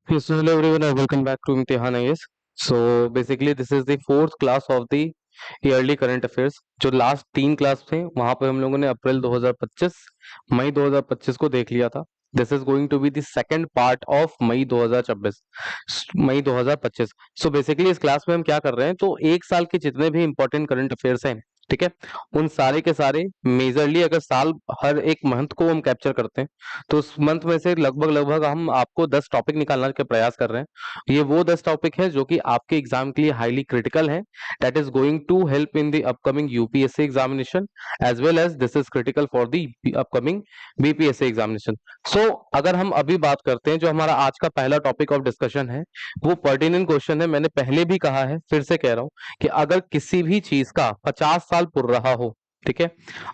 Yes, so hello everyone and welcome back to Imtihan IAS. So basically this is the fourth class of the yearly current affairs. जो last तीन class थे वहां पे हम लोगों ने अप्रैल 2025 मई 2025 को देख लिया था। This is going to be the second part of May 2026 May 2025। So basically इस क्लास में हम क्या कर रहे हैं, तो एक साल के जितने भी इंपॉर्टेंट करंट अफेयर्स हैं, ठीक है, उन सारे के सारे मेजरली अगर साल हर एक मंथ को हम कैप्चर करते हैं तो उस मंथ में से लगभग लगभग हम आपको 10 टॉपिक निकालने के प्रयास कर रहे हैं। ये वो 10 टॉपिक है जो कि आपके एग्जाम के लिए हाईली क्रिटिकल है, that is going to help in the upcoming UPSC examination as well as this is critical for the upcoming BPSC examination। So अगर हम अभी बात करते हैं, जो हमारा आज का पहला टॉपिक ऑफ डिस्कशन है वो पर्टिनेंट क्वेश्चन है। मैंने पहले भी कहा है, फिर से कह रहा हूं कि अगर किसी भी चीज का 50 साल पुर रहा हो, ठीक है,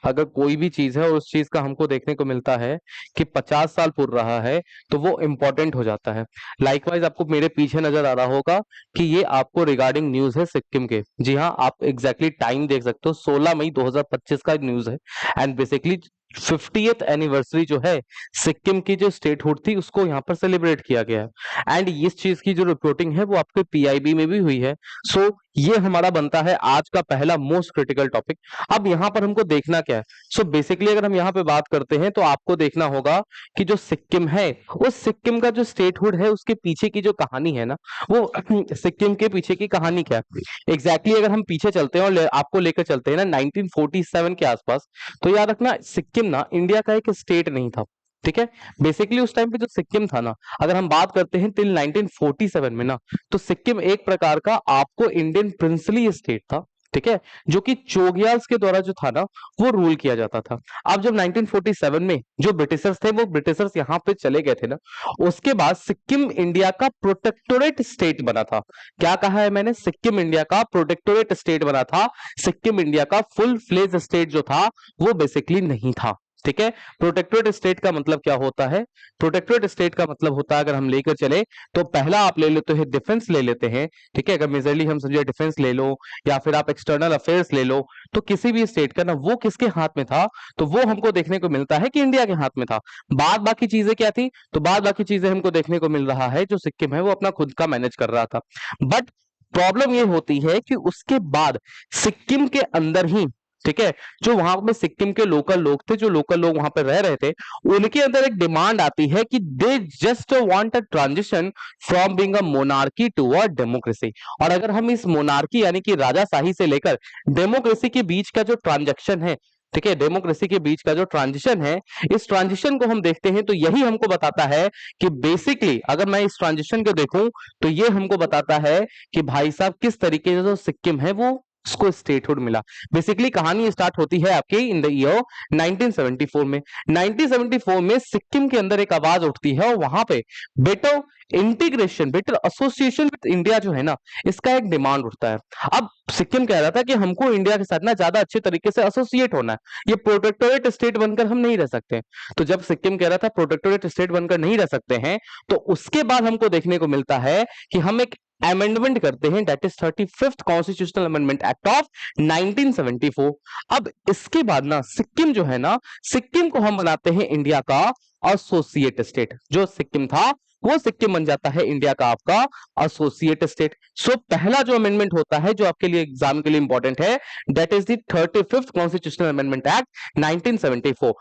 अगर कोई भी चीज है और उस चीज का हमको देखने को मिलता है कि 50 साल पुर रहा है तो वो इंपॉर्टेंट हो जाता है। लाइकवाइज आपको मेरे पीछे नजर आ रहा होगा कि ये आपको रिगार्डिंग न्यूज है सिक्किम के। जी हाँ, आप एग्जैक्टली टाइम देख सकते हो, 16 मई 2025 का न्यूज है। एंड बेसिकली 50th एनिवर्सरी जो है सिक्किम की जो स्टेटहुड थी उसको यहाँ पर सेलिब्रेट किया गया है। एंड इस चीज की जो रिपोर्टिंग है वो आपके पीआईबी में भी हुई है। सो ये हमारा बनता है आज का पहला मोस्ट क्रिटिकल टॉपिक। अब यहाँ पर हमको देखना क्या है, सो बेसिकली अगर हम यहाँ पे बात करते हैं तो आपको देखना होगा कि जो सिक्किम है, उस सिक्किम का जो स्टेटहुड है उसके पीछे की जो कहानी है ना, वो सिक्किम के पीछे की कहानी क्या है एग्जैक्टली अगर हम पीछे चलते हैं और आपको लेकर चलते हैं ना 1947 के आसपास, तो याद रखना सिक्किम ना इंडिया का एक स्टेट नहीं था, ठीक है। बेसिकली उस टाइम पे जो सिक्किम था ना, अगर हम बात करते हैं टिल 1947 में ना, तो सिक्किम एक प्रकार का आपको इंडियन प्रिंसली स्टेट था, ठीक है, जो कि चोग्याल्स के द्वारा जो था ना वो रूल किया जाता था। अब जब 1947 में जो ब्रिटिशर्स थे वो ब्रिटिशर्स यहाँ पे चले गए थे ना, उसके बाद सिक्किम इंडिया का प्रोटेक्टोरेट स्टेट बना था। क्या कहा है मैंने, सिक्किम इंडिया का प्रोटेक्टोरेट स्टेट बना था। सिक्किम इंडिया का फुल फ्लेज स्टेट जो था वो बेसिकली नहीं था, ठीक है। प्रोटेक्टोरेट स्टेट का मतलब क्या होता है, प्रोटेक्टोरेट स्टेट का मतलब होता है, अगर हम लेकर चले तो पहला आप ले लेते हैं डिफेंस ले लेते हैं, ठीक है। अगर मेजरली हम समझे डिफेंस ले लो या फिर आप एक्सटर्नल अफेयर्स ले लो, तो किसी भी स्टेट का ना वो किसके हाथ में था, तो वो हमको देखने को मिलता है कि इंडिया के हाथ में था। बाद बाकी चीजें क्या थी, तो बाद बाकी चीजें हमको देखने को मिल रहा है जो सिक्किम है वो अपना खुद का मैनेज कर रहा था। बट प्रॉब्लम ये होती है कि उसके बाद सिक्किम के अंदर ही, ठीक है, जो वहां पे सिक्किम के लोकल लोग थे, जो लोकल लोग वहां पे रह रहे थे, उनके अंदर एक डिमांड आती है कि they just want a transition from being a monarchy to a democracy. और अगर हम इस मोनार्की यानी कि राजाशाही से लेकर डेमोक्रेसी के बीच का जो ट्रांजेक्शन है, ठीक है, डेमोक्रेसी के बीच का जो ट्रांजिशन है, इस ट्रांजिशन को हम देखते हैं तो यही हमको बताता है कि बेसिकली अगर मैं इस ट्रांजिशन को देखूं तो ये हमको बताता है कि भाई साहब किस तरीके से जो सिक्किम है वो उसको स्टेटहुड मिला। बेसिकली कहानी स्टार्ट होती है आपके इन द ईयर 1974 में। 1974 में सिक्किम के अंदर एक आवाज उठती है और वहां पे better integration, better association with India जो है ना, इसका एक डिमांड उठता है। अब सिक्किम कह रहा था कि हमको इंडिया के साथ ना ज्यादा अच्छे तरीके से एसोसिएट होना है, ये प्रोटेक्टोरेट स्टेट बनकर हम नहीं रह सकते। तो जब सिक्किम कह रहा था प्रोटेक्टोरेट स्टेट बनकर नहीं रह सकते हैं, तो उसके बाद हमको देखने को मिलता है कि हम एक अमेंडमेंट करते हैं, that is 35th constitutional amendment act of 1974। अब इसके बाद ना सिक्किम जो है ना, सिक्किम को हम बनाते हैं इंडिया का एसोसिएट स्टेट। जो सिक्किम था वो सिक्किम बन जाता है इंडिया का आपका एसोसिएट स्टेट। सो पहला जो अमेंडमेंट होता है जो आपके लिए एग्जाम के लिए इंपॉर्टेंट है, that is the 35th constitutional amendment act 1974।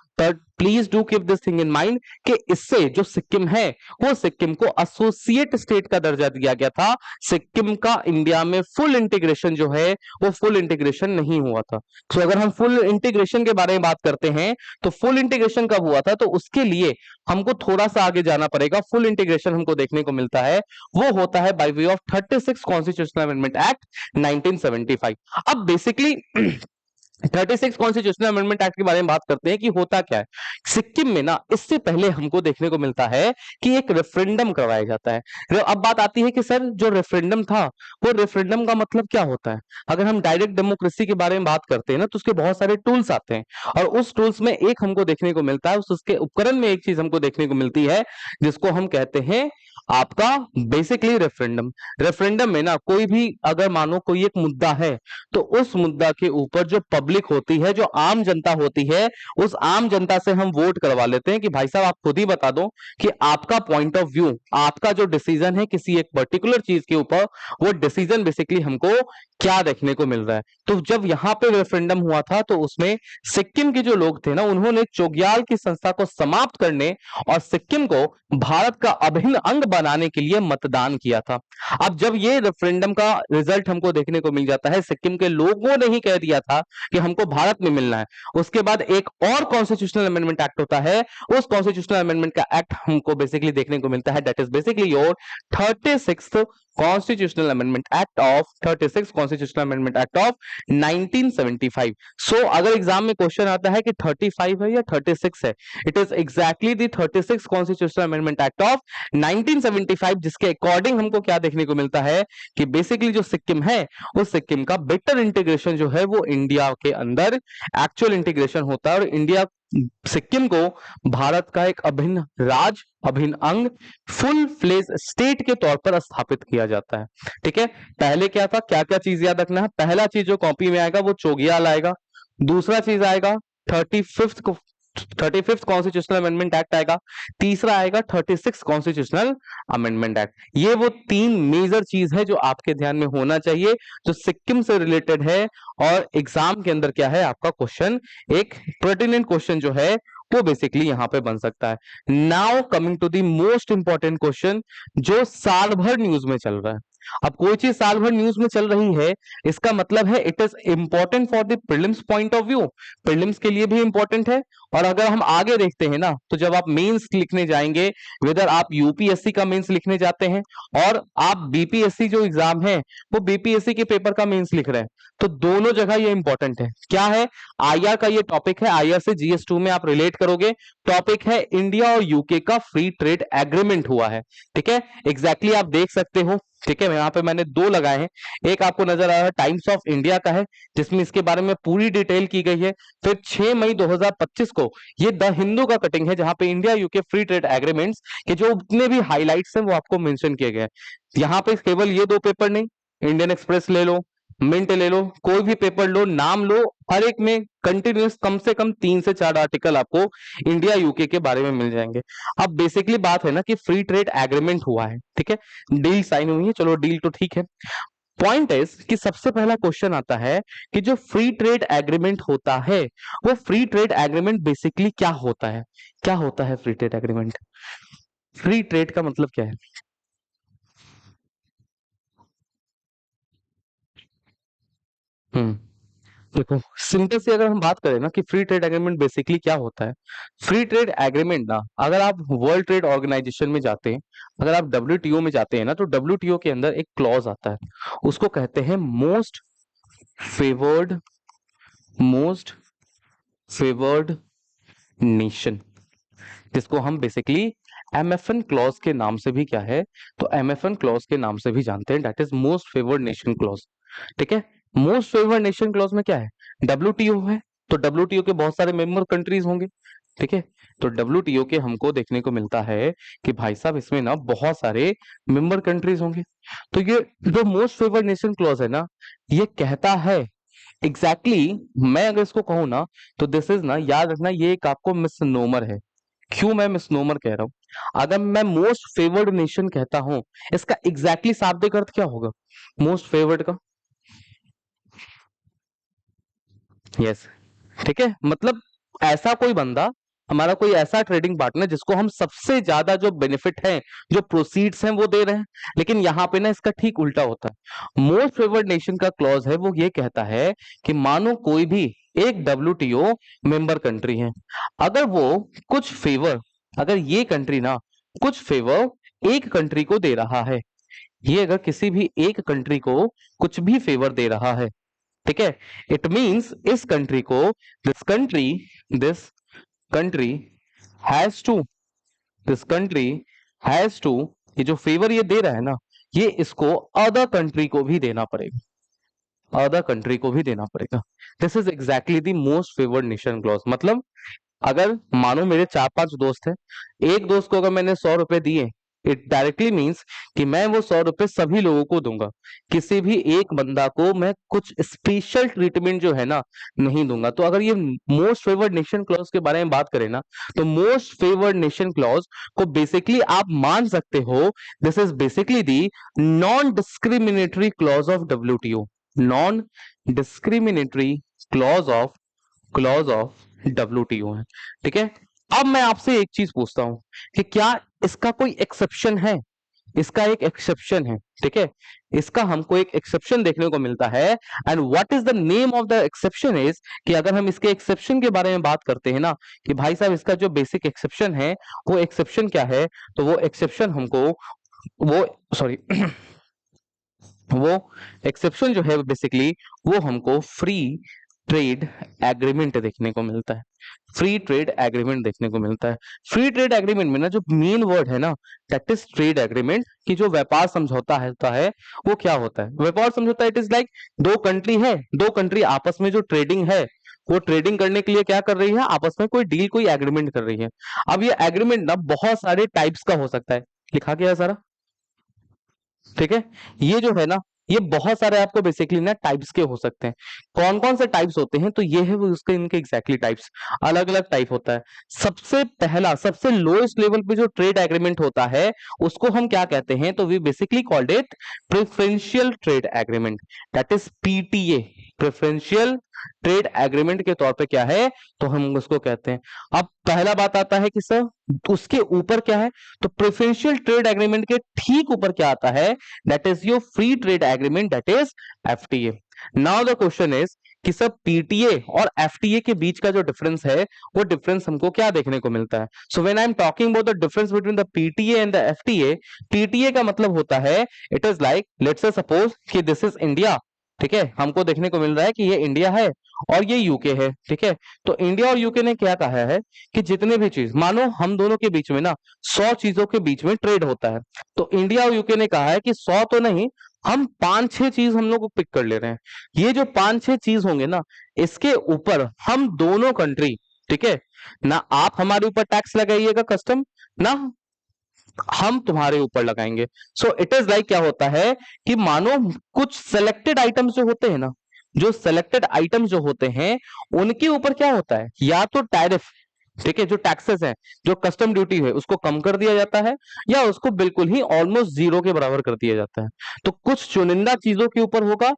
Please do keep this thing in mind कि इससे जो सिक्किम है वो सिक्किम को एसोसिएट स्टेट का दर्जा दिया गया था। सिक्किम का इंडिया में फुल इंटीग्रेशन जो है वो फुल इंटीग्रेशन नहीं हुआ था। तो अगर हम फुल इंटीग्रेशन के बारे में बात करते हैं तो फुल इंटीग्रेशन कब हुआ था, तो उसके लिए हमको थोड़ा सा आगे जाना पड़ेगा। फुल इंटीग्रेशन हमको देखने को मिलता है वो होता है by way of 36 constitutional amendment act 1975। अब बेसिकली 36 कॉन्स्टिट्यूशनल अमेंडमेंट एक्ट के बारे में बात करते हैं कि होता क्या है सिक्किम में ना। इससे पहले हमको देखने को मिलता है कि एक रेफरेंडम करवाया जाता है। अब बात आती है कि सर जो रेफरेंडम था वो रेफरेंडम का मतलब क्या होता है। अगर हम डायरेक्ट डेमोक्रेसी के बारे में बात करते हैं ना तो उसके बहुत सारे टूल्स आते हैं, और उस टूल्स में एक हमको देखने को मिलता है, उसके उपकरण में एक चीज हमको देखने को मिलती है जिसको हम कहते हैं आपका बेसिकली रेफरेंडम। रेफरेंडम में ना कोई भी अगर मानो कोई एक मुद्दा है तो उस मुद्दा के ऊपर जो पब्लिक होती है, जो आम जनता होती है, उस आम जनता से हम वोट करवा लेते हैं कि भाई साहब आप खुद ही बता दो कि आपका पॉइंट ऑफ व्यू, आपका जो डिसीजन है किसी एक पर्टिकुलर चीज के ऊपर, वो डिसीजन बेसिकली हमको क्या देखने को मिल रहा है। तो जब यहाँ पे रेफरेंडम हुआ था तो उसमें सिक्किम के जो लोग थे ना, उन्होंने चोग्याल की संस्था को समाप्त करने और सिक्किम को भारत का अभिन्न अंग बनाने के लिए मतदान किया था। अब जब ये रेफरेंडम का रिजल्ट हमको देखने को मिल जाता है, सिक्किम के लोगों ने ही कह दिया था कि हमको भारत में मिलना है, उसके बाद एक और कॉन्स्टिट्यूशनल अमेंडमेंट एक्ट होता है। उस कॉन्स्टिट्यूशनल अमेंडमेंट का एक्ट हमको बेसिकली देखने को मिलता है, that is basically your 36th constitutional amendment act of 36 constitutional amendment act of 1975। सो अगर एग्जाम में क्वेश्चन आता है कि 35 है या 36 है, it is exactly the 36 constitutional amendment act of 1975, जिसके अकॉर्डिंग हमको क्या देखने को मिलता है कि बेसिकली जो सिक्किम है, उस सिक्किम का बेटर इंटीग्रेशन जो है वो इंडिया के अंदर एक्चुअल इंटीग्रेशन होता है और इंडिया सिक्किम को भारत का एक अभिन्न राज्य, अभिन्न अंग, फुल फ्लेज स्टेट के तौर पर स्थापित किया जाता है। ठीक है, पहले क्या था, क्या क्या चीज याद रखना है। पहला चीज जो कॉपी में आएगा वो चोगियाल आएगा, दूसरा चीज आएगा 35th कॉन्स्टिट्यूशनल अमेंडमेंट एक्ट आएगा, तीसरा आएगा 36 कॉन्स्टिट्यूशनल अमेंडमेंट एक्ट। ये वो तीन मेजर चीज है जो आपके ध्यान में होना चाहिए, जो सिक्किम से रिलेटेड है और एग्जाम के अंदर क्या है आपका क्वेश्चन, एक पर्टिनेंट क्वेश्चन जो है वो बेसिकली यहां पे बन सकता है। Now coming to the most important question जो साल भर न्यूज में चल रहा है। अब कोई चीज साल भर न्यूज में चल रही है, इसका मतलब है it is important for the prelims point of view, prelims के लिए भी इंपॉर्टेंट है। और अगर हम आगे देखते हैं ना, तो जब आप मेंस लिखने जाएंगे, वेदर आप यूपीएससी का मेंस लिखने जाते हैं और आप बीपीएससी जो एग्जाम है वो बीपीएससी के पेपर का मेंस लिख रहे हैं, तो दोनों जगह ये इंपॉर्टेंट है। क्या है, आईआर का ये टॉपिक है, आईआर से जीएस2 में आप रिलेट करोगे। टॉपिक है इंडिया और यूके का फ्री ट्रेड एग्रीमेंट हुआ है। ठीक है, एग्जैक्टली आप देख सकते हो। ठीक है, यहाँ पे मैंने दो लगाए हैं, एक आपको नजर आ रहा है टाइम्स ऑफ इंडिया का है जिसमें इसके बारे में पूरी डिटेल की गई है। फिर 6 मई 2025 को ये द हिंदू का कटिंग है जहां पे India UK free trade agreements के जो उतने भी हाइलाइट्स हैं वो आपको मेंशन किए गए हैं। यहाँ पे केवल ये दो पेपर नहीं, इंडियन एक्सप्रेस ले लो, मिंट ले लो, कोई भी पेपर लो, नाम लो, हर एक में कंटिन्यूस कम से कम 3 से 4 आर्टिकल आपको इंडिया यूके के बारे में मिल जाएंगे। अब बेसिकली बात है ना कि फ्री ट्रेड एग्रीमेंट हुआ है, ठीक है, डील साइन हुई है, चलो डील तो ठीक है। पॉइंट इज कि सबसे पहला क्वेश्चन आता है कि जो फ्री ट्रेड एग्रीमेंट होता है, वो फ्री ट्रेड एग्रीमेंट बेसिकली क्या होता है, क्या होता है free trade agreement, free trade का मतलब क्या है। हम्म, देखो सिंपल से अगर हम बात करें ना कि फ्री ट्रेड एग्रीमेंट बेसिकली क्या होता है, फ्री ट्रेड एग्रीमेंट ना, अगर आप वर्ल्ड ट्रेड ऑर्गेनाइजेशन में जाते हैं, अगर आप डब्ल्यूटीओ में जाते हैं ना, तो डब्ल्यूटीओ के अंदर एक क्लॉज आता है, उसको कहते हैं फेवर्ड मोस्ट फेवर्ड नेशन, जिसको हम बेसिकली एमएफएन क्लॉज के नाम से भी क्या है, तो एमएफएन क्लॉज के नाम से भी जानते हैं, that is most favoured nation clause. ठीक है, मोस्ट फेवर्ड नेशन क्लॉज में क्या है, डब्ल्यूटीओ है, तो डब्ल्यूटीओ के बहुत सारे मेंबर कंट्रीज होंगे। ठीक है, तो डब्ल्यूटीओ के हमको देखने को मिलता है कि भाई साहब इसमें ना बहुत सारे मेंबर कंट्रीज होंगे। तो ये जो मोस्ट फेवर्ड नेशन क्लॉज है ना, ये कहता है एग्जैक्टली मैं अगर इसको कहूं ना, तो दिस इज ना, याद रखना ये एक आपको मिसनोमर है। क्यों मैं मिसनोमर कह रहा हूं, अगर मैं मोस्ट फेवर्ड नेशन कहता हूं, इसका एग्जैक्टली शाब्दिक अर्थ क्या होगा मोस्ट फेवर्ड का, यस। ठीक है, मतलब ऐसा कोई बंदा, हमारा कोई ऐसा ट्रेडिंग पार्टनर जिसको हम सबसे ज्यादा जो बेनिफिट है, जो प्रोसीड्स हैं वो दे रहे हैं। लेकिन यहाँ पे ना इसका ठीक उल्टा होता है। मोस्ट फेवर्ड नेशन का क्लॉज है वो ये कहता है कि मानो कोई भी एक डब्ल्यूटीओ मेंबर कंट्री है, अगर वो कुछ फेवर, अगर ये कंट्री ना कुछ फेवर एक कंट्री को दे रहा है, ये अगर किसी भी एक कंट्री को कुछ भी फेवर दे रहा है, ठीक है, इट मींस इस कंट्री को, this country has to, this country has to, ये जो फेवर ये दे रहा है ना, ये इसको अदर कंट्री को भी देना पड़ेगा, अदर कंट्री को भी देना पड़ेगा। This is exactly the most favoured nation clause. मतलब अगर मानो मेरे 4-5 दोस्त हैं, एक दोस्त को अगर मैंने 100 रुपए दिए, इट डायरेक्टली मीन्स कि मैं वो 100 रुपए सभी लोगों को दूंगा, किसी भी एक बंदा को मैं कुछ स्पेशल ट्रीटमेंट जो है ना नहीं दूंगा। तो अगर ये मोस्ट फेवर्ड नेशन क्लॉज के बारे में बात करें ना, तो मोस्ट फेवर्ड नेशन क्लॉज को बेसिकली आप मान सकते हो, this is basically the non discriminatory clause of WTO, non discriminatory clause of WTO है। ठीक है, अब मैं आपसे एक चीज पूछता हूं कि क्या इसका कोई एक्सेप्शन है? इसका एक एक्सेप्शन है, ठीक है, इसका हमको एक एक्सेप्शन देखने को मिलता है। And what is the name of the exception is, कि अगर हम इसके एक्सेप्शन के बारे में बात करते हैं ना, कि भाई साहब इसका जो बेसिक एक्सेप्शन है वो एक्सेप्शन क्या है, तो वो एक्सेप्शन हमको वो सॉरी वो एक्सेप्शन जो है बेसिकली वो हमको फ्री ट्रेड एग्रीमेंट देखने को मिलता है। फ्री ट्रेड एग्रीमेंट देखने को मिलता है। फ्री ट्रेड एग्रीमेंट में ना जो मेन वर्ड है ना, दैट इज ट्रेड एग्रीमेंट, की जो व्यापार समझौता है वो क्या होता है? व्यापार समझौता इट इज लाइक दो कंट्री है, दो कंट्री आपस में जो ट्रेडिंग है, वो ट्रेडिंग करने के लिए क्या कर रही है, आपस में कोई डील कोई एग्रीमेंट कर रही है। अब ये एग्रीमेंट ना बहुत सारे टाइप्स का हो सकता है, लिखा गया है सारा, ठीक है, ये जो है ना ये बहुत सारे आपको बेसिकली ना टाइप्स के हो सकते हैं। कौन कौन से टाइप्स होते हैं, तो ये है वो उसके इनके एग्जैक्टली टाइप्स, अलग अलग टाइप होता है। सबसे पहला सबसे लोएस्ट लेवल पे जो ट्रेड एग्रीमेंट होता है उसको हम क्या कहते हैं, तो we basically called it preferential trade agreement, that is PTA. Preferential trade agreement के तौर पे क्या है, तो हम उसको कहते हैं। अब पहला बात आता है कि सर उसके ऊपर क्या है, तो प्रेफरेंशियल ट्रेड एग्रीमेंट के ठीक ऊपर क्या आता है, that is your free trade agreement, that is FTA. Now the question is कि सर पीटीए और एफटीए के बीच का जो डिफरेंस है वो डिफरेंस हमको क्या देखने को मिलता है। So when I am talking about the difference between the PTA and the FTA, PTA का मतलब होता है it is like let's say suppose कि दिस इज इंडिया, ठीक है, हमको देखने को मिल रहा है कि ये इंडिया है और ये यूके है, ठीक है। तो इंडिया और यूके ने क्या कहा है कि जितने भी चीज मानो हम दोनों के बीच में ना 100 चीजों के बीच में ट्रेड होता है, तो इंडिया और यूके ने कहा है कि 100 तो नहीं, हम 5-6 चीज हम लोग पिक कर ले रहे हैं। ये जो 5-6 चीज होंगे ना, इसके ऊपर हम दोनों कंट्री, ठीक है, ना आप हमारे ऊपर टैक्स लगाइएगा कस्टम, ना हम तुम्हारे ऊपर लगाएंगे। सो इट इज लाइक क्या होता है कि मानो कुछ सेलेक्टेड आइटम्स जो होते हैं ना, जो सेलेक्टेड आइटम्स जो होते हैं उनके ऊपर क्या होता है, या तो टैरिफ, ठीक है, जो टैक्सेस है, जो कस्टम ड्यूटी है उसको कम कर दिया जाता है, या उसको बिल्कुल ही ऑलमोस्ट जीरो के बराबर कर दिया जाता है। तो कुछ चुनिंदा चीजों के ऊपर होगा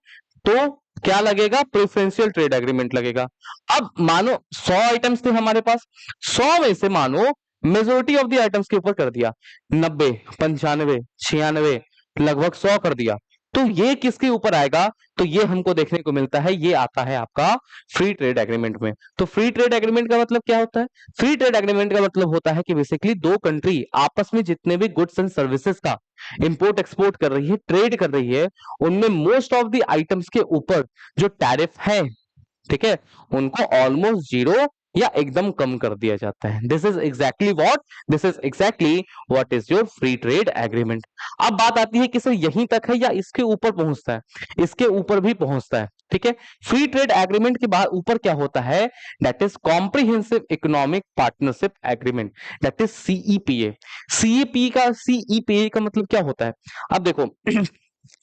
तो क्या लगेगा, प्रेफरेंशियल ट्रेड एग्रीमेंट लगेगा। अब मानो 100 आइटम्स थे हमारे पास, 100 में से मानो मेजोरिटी ऑफ द आइटम्स के ऊपर कर दिया, 90, 95, 96, लगभग 100 कर दिया, तो ये किसके ऊपर आएगा, तो ये हमको देखने को मिलता है, ये आता है आपका फ्री ट्रेड एग्रीमेंट में। तो फ्री ट्रेड एग्रीमेंट का मतलब क्या होता है, फ्री ट्रेड एग्रीमेंट का मतलब होता है कि बेसिकली दो कंट्री आपस में जितने भी गुड्स एंड सर्विसेज का इंपोर्ट एक्सपोर्ट कर रही है, ट्रेड कर रही है, उनमें मोस्ट ऑफ द आइटम्स के ऊपर जो टैरिफ है, ठीक है, उनको ऑलमोस्ट जीरो या एकदम कम कर दिया जाता है। This is exactly what is your free trade agreement. अब बात आती है कि सर यहीं तक है या इसके ऊपर पहुंचता है, इसके ऊपर भी पहुंचता है, ठीक है। फ्री ट्रेड एग्रीमेंट के बाद ऊपर क्या होता है, that is comprehensive economic partnership agreement, that is CEPA. CEPA का मतलब क्या होता है, अब देखो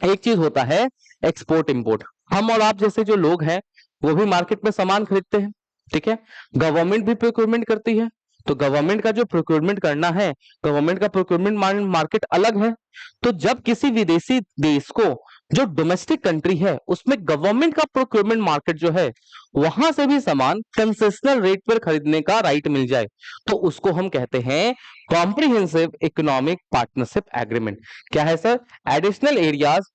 एक चीज होता है एक्सपोर्ट इंपोर्ट, हम और आप जैसे जो लोग हैं वो भी मार्केट में सामान खरीदते हैं, ठीक है, गवर्नमेंट भी प्रोक्योरमेंट करती है, तो गवर्नमेंट का जो प्रोक्योरमेंट करना है, गवर्नमेंट का प्रोक्योरमेंट मार्केट अलग है। तो जब किसी विदेशी देश को जो डोमेस्टिक कंट्री है उसमें गवर्नमेंट का प्रोक्योरमेंट मार्केट जो है, वहां से भी सामान कंसेशनल रेट पर खरीदने का राइट मिल जाए, तो उसको हम कहते हैं कॉम्प्रिहेंसिव इकोनॉमिक पार्टनरशिप एग्रीमेंट। क्या है सर, एडिशनल एरियाज,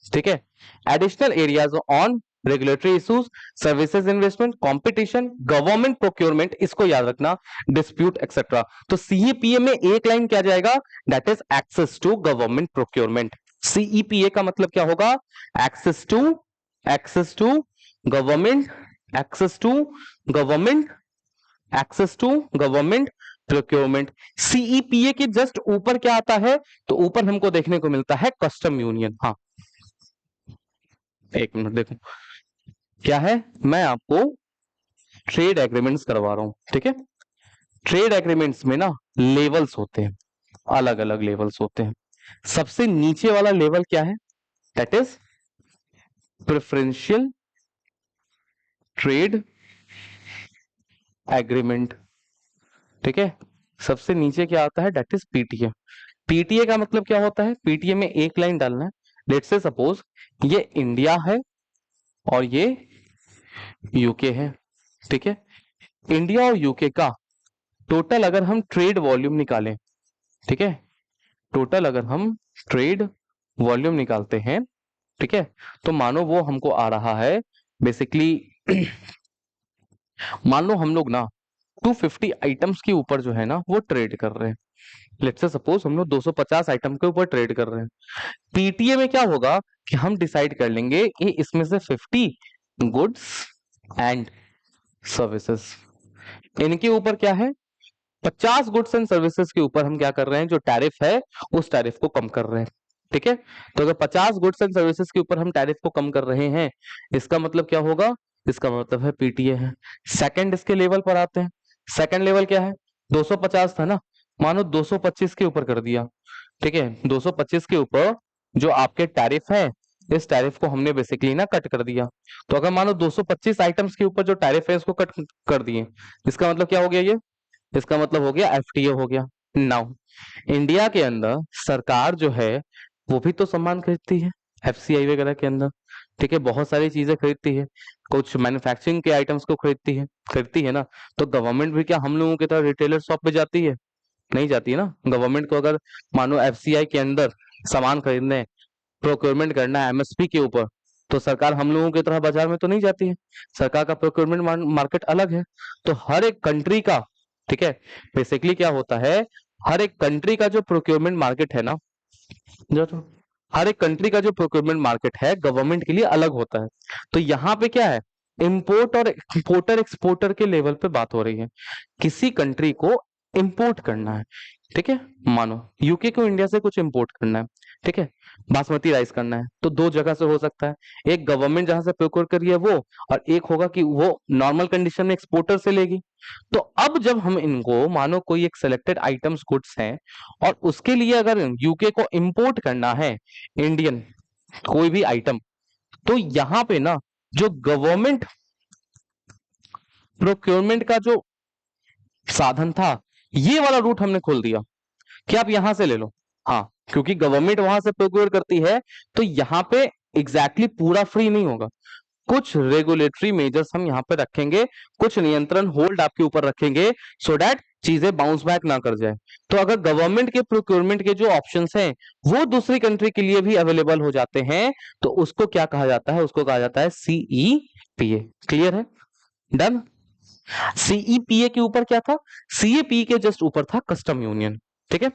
ठीक है, additional areas on regulatory issues, services investment, competition, government procurement, इसको याद रखना, डिस्प्यूट एक्सेट्रा। तो सीईपीए में एक लाइन क्या जाएगा, that is access to government procurement. CEPA का मतलब क्या होगा, access to government, access to government, access to government procurement. CEPA के जस्ट ऊपर क्या आता है, तो ऊपर हमको देखने को मिलता है कस्टम यूनियन। हाँ, एक मिनट देखो क्या है, मैं आपको ट्रेड एग्रीमेंट्स करवा रहा हूं, ठीक है। ट्रेड एग्रीमेंट्स में ना लेवल्स होते हैं, अलग अलग लेवल्स होते हैं। सबसे नीचे वाला लेवल क्या है? That is preferential trade agreement. ठीक है, सबसे नीचे क्या आता है? That is PTA. पीटीए का मतलब क्या होता है? पीटीए में एक लाइन डालना है। लेट्स से सपोज ये इंडिया है और ये यूके है। ठीक है, इंडिया और यूके का टोटल अगर हम ट्रेड वॉल्यूम निकालें, ठीक है, टोटल अगर हम ट्रेड वॉल्यूम निकालते हैं, ठीक है, तो मानो वो हमको आ रहा है बेसिकली मान लो हम लोग ना 250 आइटम्स के ऊपर जो है ना वो ट्रेड कर रहे हैं। लेट्स से सपोज हम लोग 250 आइटम के ऊपर ट्रेड कर रहे हैं। पीटीए में क्या होगा कि हम डिसाइड कर लेंगे कि इसमें से 50 गुड्स एंड सर्विसेज, इनके ऊपर क्या है, 50 गुड्स एंड सर्विसेज के ऊपर हम क्या कर रहे हैं, जो टैरिफ है उस टैरिफ को कम कर रहे हैं। ठीक है, तो अगर 50 गुड्स एंड सर्विसेज के ऊपर हम टैरिफ को कम कर रहे हैं, इसका मतलब क्या होगा? इसका मतलब है पीटीए है। सेकंड इसके लेवल पर आते हैं। सेकंड लेवल क्या है? 250 था ना, मानो 225 के ऊपर कर दिया। ठीक है, 225 के ऊपर जो आपके टैरिफ है, इस टैरिफ को हमने बेसिकली ना कट कर दिया। तो अगर मानो 225 आइटम्स के ऊपर जो टैरिफ है इसको कट कर दिए, इसका मतलब क्या हो गया? ये इसका मतलब हो गया एफटीए हो गया। नाउ इंडिया के अंदर सरकार जो है वो भी तो सामान खरीदती है एफसीआई वगैरह के अंदर। ठीक है, बहुत सारी चीजें खरीदती है, कुछ मैन्युफैक्चरिंग के आइटम्स को खरीदती है ना। तो गवर्नमेंट भी क्या हम लोगों की तरह रिटेलर शॉप पे जाती है? नहीं जाती है ना। गवर्नमेंट को अगर मानो एफसीआई के अंदर सामान खरीदने, प्रोक्योरमेंट करना है एमएसपी के ऊपर, तो सरकार हम लोगों की तरह बाजार में तो नहीं जाती है। सरकार का प्रोक्योरमेंट मार्केट अलग है। तो हर एक कंट्री का, ठीक है, बेसिकली क्या होता है, हर एक कंट्री का जो प्रोक्योरमेंट मार्केट है ना, जो तो हर एक कंट्री का जो प्रोक्योरमेंट मार्केट है गवर्नमेंट के लिए अलग होता है। तो यहाँ पे क्या है, इंपोर्ट और इंपोर्टर एक्सपोर्टर के लेवल पे बात हो रही है। किसी कंट्री को इंपोर्ट करना है, ठीक है, मानो यूके को इंडिया से कुछ इंपोर्ट करना है, ठीक है, बासमती राइस करना है, तो दो जगह से हो सकता है। एक गवर्नमेंट जहां से प्रोक्योर करी है वो, और एक होगा कि वो नॉर्मल कंडीशन में एक्सपोर्टर से लेगी। तो अब जब हम इनको मानो कोई एक सिलेक्टेड आइटम्स गुड्स हैं और उसके लिए अगर यूके को इंपोर्ट करना है इंडियन कोई भी आइटम, तो यहाँ पे ना जो गवर्नमेंट प्रोक्योरमेंट का जो साधन था, ये वाला रूट हमने खोल दिया कि आप यहां से ले लो। हाँ, क्योंकि गवर्नमेंट वहां से प्रोक्योर करती है, तो यहाँ पे एग्जैक्टली पूरा फ्री नहीं होगा। कुछ रेगुलेटरी मेजर्स हम यहाँ पे रखेंगे, कुछ नियंत्रण होल्ड आपके ऊपर रखेंगे, सो दैट चीजें बाउंस बैक ना कर जाए। तो अगर गवर्नमेंट के प्रोक्योरमेंट के जो ऑप्शंस हैं वो दूसरी कंट्री के लिए भी अवेलेबल हो जाते हैं, तो उसको क्या कहा जाता है? उसको कहा जाता है सीईपीए। क्लियर है? डन। सीईपीए के ऊपर क्या था? सीईपीए के जस्ट ऊपर था कस्टम यूनियन। ठीक है,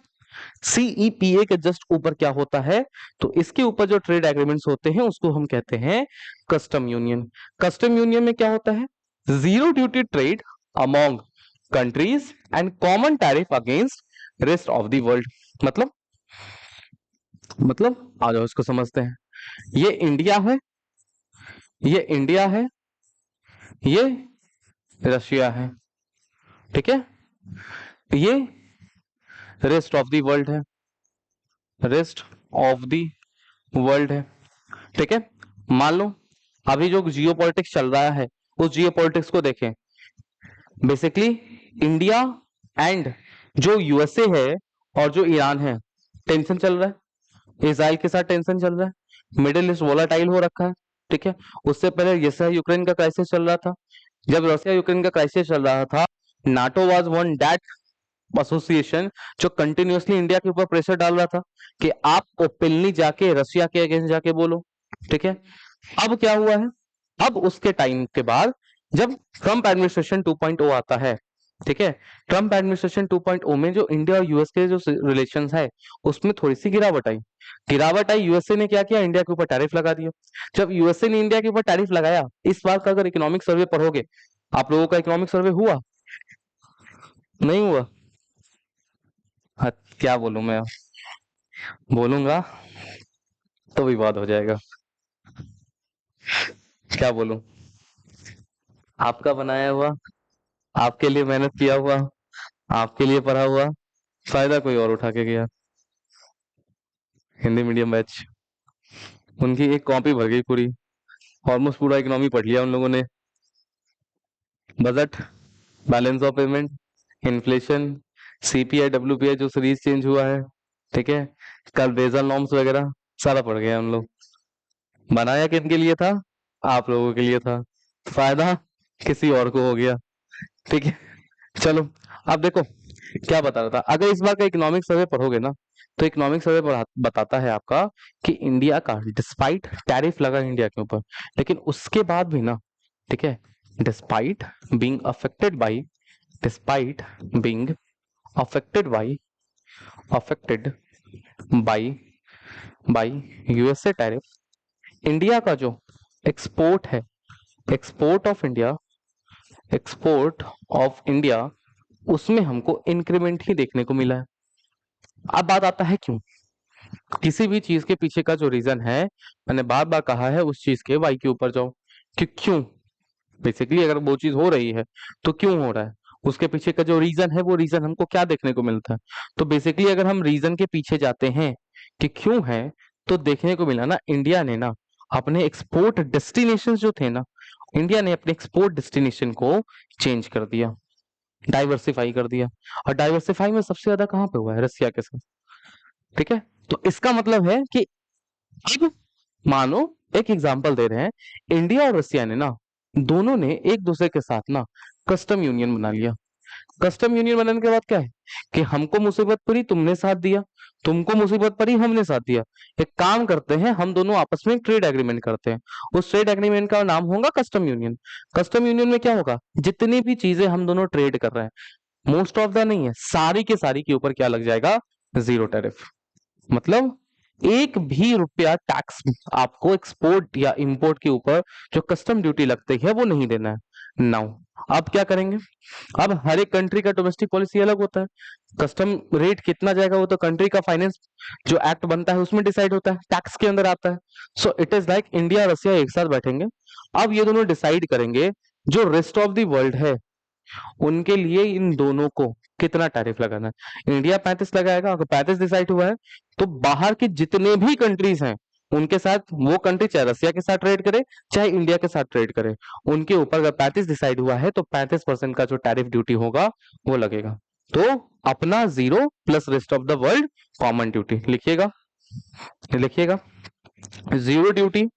सीईपीए के जस्ट ऊपर क्या होता है? तो इसके ऊपर जो ट्रेड एग्रीमेंट्स होते हैं उसको हम कहते हैं कस्टम यूनियन। कस्टम यूनियन में क्या होता है? Zero duty trade among countries and common tariff against rest of the world. मतलब आ जाओ इसको समझते हैं। ये इंडिया है, ये इंडिया है, ये रशिया है, ठीक है, ये रेस्ट ऑफ द वर्ल्ड है, रेस्ट ऑफ द वर्ल्ड है। ठीक है, मान लो अभी जो जियो पॉलिटिक्स चल रहा है उस जियो पॉलिटिक्स को देखें। बेसिकली इंडिया एंड जो यूएसए है और जो ईरान है, टेंशन चल रहा है, इसराइल के साथ टेंशन चल रहा है, मिडिल ईस्ट वोलाटाइल हो रखा है। ठीक है, उससे पहले रसिया यूक्रेन का क्राइसिस चल रहा था। जब रसिया यूक्रेन का क्राइसिस चल रहा था, NATO was one that association जो कंटिन्यूअसली इंडिया के ऊपर प्रेशर डाल रहा था कि आप ओपनली जाके रशिया के अगेंस्ट जाके बोलो। ठीक है, अब क्या हुआ है? अब उसके टाइम के बाद जब ट्रंप एडमिनिस्ट्रेशन 2.0 आता है, ठीक है, ट्रंप एडमिनिस्ट्रेशन 2.0 में जो इंडिया और यूएस के जो रिलेशंस है उसमें थोड़ी सी गिरावट आई। यूएसए ने क्या किया? इंडिया के ऊपर टैरिफ लगा दिया। जब यूएसए ने इंडिया के ऊपर टैरिफ लगाया, इस बार का अगर इकोनॉमिक सर्वे पढ़ोगे, आप लोगों का इकोनॉमिक सर्वे हुआ? नहीं हुआ? हाँ, क्या बोलूं मैं? बोलूंगा तो विवाद हो जाएगा। क्या बोलूं? आपका बनाया हुआ, आपके लिए मेहनत किया हुआ, आपके लिए पढ़ा हुआ, फायदा कोई और उठा के गया। हिंदी मीडियम बैच, उनकी एक कॉपी भर गई पूरी, ऑलमोस्ट पूरा इकोनॉमी पढ़ लिया उन लोगों ने। Budget, balance of payment, inflation, CPI WPI जो सीरीज चेंज हुआ है, ठीक है, कल बेसल नॉर्म्स वगैरह सारा पढ़ गया हम लोग। बनाया किनके लिए था? आप लोगों के लिए था। फायदा किसी और को हो गया, ठीक है। चलो, अब देखो क्या बता रहा था। अगर इस बार का इकोनॉमिक सर्वे पढ़ोगे ना, तो इकोनॉमिक सर्वे बताता है आपका कि इंडिया का डिस्पाइट टैरिफ लगा इंडिया के ऊपर, लेकिन उसके बाद भी ना, ठीक है, despite being affected by, despite being affected by, affected by by USA tariff, India का जो एक्सपोर्ट है, export of India, export of India, उसमें हमको इंक्रीमेंट ही देखने को मिला है। अब बात आता है क्यों। किसी भी चीज के पीछे का जो रीजन है, मैंने बार बार कहा है, उस चीज के वाई के ऊपर जाओ कि क्यों। बेसिकली अगर वो चीज हो रही है तो क्यों हो रहा है, उसके पीछे का जो रीजन है, वो रीजन हमको क्या देखने को मिलता है। तो बेसिकली अगर हम रीजन के पीछे जाते हैं कि क्यों है, तो देखने को मिला ना, इंडिया ने ना अपने एक्सपोर्ट डेस्टिनेशन जो थे ना, इंडिया ने अपने एक्सपोर्ट डेस्टिनेशन को चेंज कर दिया, डाइवर्सिफाई कर दिया। और डाइवर्सिफाई में सबसे ज्यादा कहाँ पे हुआ है? रसिया के साथ, ठीक है। तो इसका मतलब है कि अब मानो एक एग्जांपल दे रहे हैं, इंडिया और रसिया ने ना, दोनों ने एक दूसरे के साथ ना कस्टम यूनियन बना लिया। कस्टम यूनियन बनाने के बाद क्या है कि हमको मुसीबत पड़ी तुमने साथ दिया, तुमको मुसीबत पड़ी हमने साथ दिया, एक काम करते हैं हम दोनों आपस में ट्रेड एग्रीमेंट करते हैं। उस ट्रेड एग्रीमेंट का नाम होगा कस्टम यूनियन। कस्टम यूनियन में क्या होगा, जितनी भी चीजें हम दोनों ट्रेड कर रहे हैं, मोस्ट ऑफ द नहीं है, सारी के सारी के ऊपर क्या लग जाएगा? Zero tariff. मतलब एक भी रुपया टैक्स आपको एक्सपोर्ट या इंपोर्ट के ऊपर जो कस्टम ड्यूटी लगती है वो नहीं देना है। नाउ अब क्या करेंगे, अब हर एक कंट्री का डोमेस्टिक पॉलिसी अलग होता है, कस्टम रेट कितना जाएगा वो तो कंट्री का फाइनेंस जो एक्ट बनता है उसमें डिसाइड होता है, टैक्स के अंदर आता है। So it is like India Russia एक साथ बैठेंगे, अब ये दोनों डिसाइड करेंगे जो रेस्ट ऑफ द वर्ल्ड है उनके लिए इन दोनों को कितना टैरिफ लगाना है। इंडिया 35 लगाएगा, अगर 35 डिसाइड हुआ है तो बाहर के जितने भी कंट्रीज हैं उनके साथ, वो कंट्री चाहे रसिया के साथ ट्रेड करे चाहे इंडिया के साथ ट्रेड करे, उनके ऊपर अगर 35 डिसाइड हुआ है तो 35% का जो टैरिफ ड्यूटी होगा वो लगेगा। तो अपना zero plus rest of the world common duty लिखिएगा, लिखिएगा। Zero duty,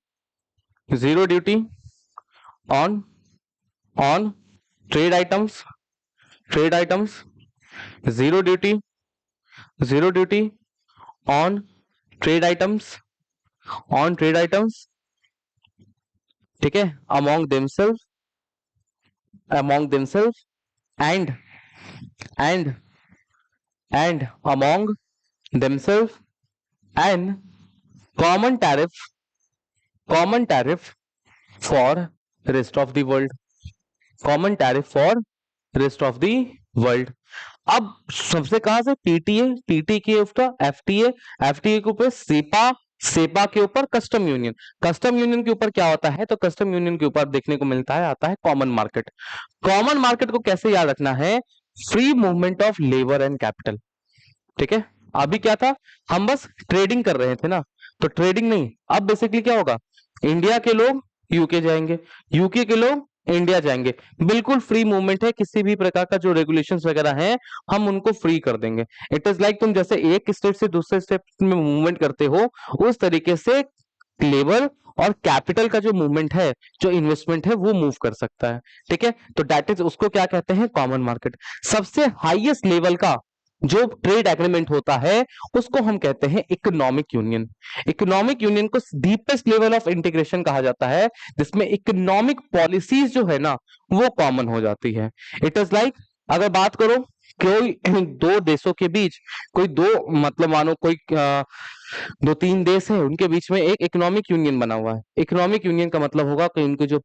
zero duty on on trade items, trade items, zero duty, zero duty on trade items, on trade items, ठीक है, among themself, among themself and and and among themself and common tariff, common tariff for rest of the world, common tariff for rest of the world. अब सबसे कहां से, PTA, PT के ऊपर FTA, FTA के ऊपर सेपा, सेपा के ऊपर कस्टम यूनियन, कस्टम यूनियन के ऊपर क्या होता है, तो कस्टम यूनियन के ऊपर देखने को मिलता है, आता है कॉमन मार्केट। कॉमन मार्केट को कैसे याद रखना है, free movement of labour and capital, ठीक है। अभी क्या था, हम बस ट्रेडिंग कर रहे थे ना, तो ट्रेडिंग नहीं, अब बेसिकली क्या होगा, इंडिया के लोग यूके जाएंगे, यूके के लोग इंडिया जाएंगे, बिल्कुल फ्री मूवमेंट है, किसी भी प्रकार का जो रेगुलेशंस वगैरह हैं हम उनको फ्री कर देंगे। इट इज लाइक तुम जैसे एक स्टेट से दूसरे स्टेट में मूवमेंट करते हो, उस तरीके से लेबर और कैपिटल का जो मूवमेंट है, जो इन्वेस्टमेंट है, वो मूव कर सकता है, ठीक है। तो दैट इज, उसको क्या कहते हैं, कॉमन मार्केट। सबसे हाईएस्ट लेवल का जो ट्रेड एग्रीमेंट होता है उसको हम कहते हैं इकोनॉमिक यूनियन। इकोनॉमिक यूनियन को डीपेस्ट लेवल ऑफ इंटीग्रेशन कहा जाता है, जिसमें इकोनॉमिक पॉलिसीज जो है ना वो कॉमन हो जाती है। इट इज लाइक, अगर बात करो कोई दो देशों के बीच, कोई दो, मतलब मानो कोई दो तीन देश है, उनके बीच में एक इकोनॉमिक यूनियन बना हुआ है। इकोनॉमिक यूनियन का मतलब होगा कि इनकी जो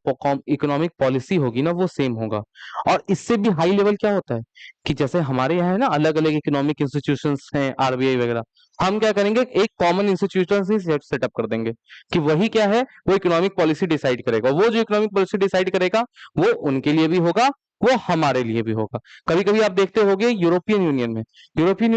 इकोनॉमिक पॉलिसी होगी ना वो सेम होगा। और इससे भी हाई लेवल क्या होता है कि जैसे हमारे यहाँ है ना अलग अलग इकोनॉमिक इंस्टीट्यूशंस हैं, आरबीआई वगैरह, हम क्या करेंगे, एक कॉमन इंस्टीट्यूशन ही सेटअप कर देंगे कि वही क्या है, वो इकोनॉमिक पॉलिसी डिसाइड करेगा। वो जो इकोनॉमिक पॉलिसी डिसाइड करेगा वो उनके लिए भी होगा वो हमारे लिए भी होगा। कभी कभी आप देखते होंगे यूरोपियन यूनियन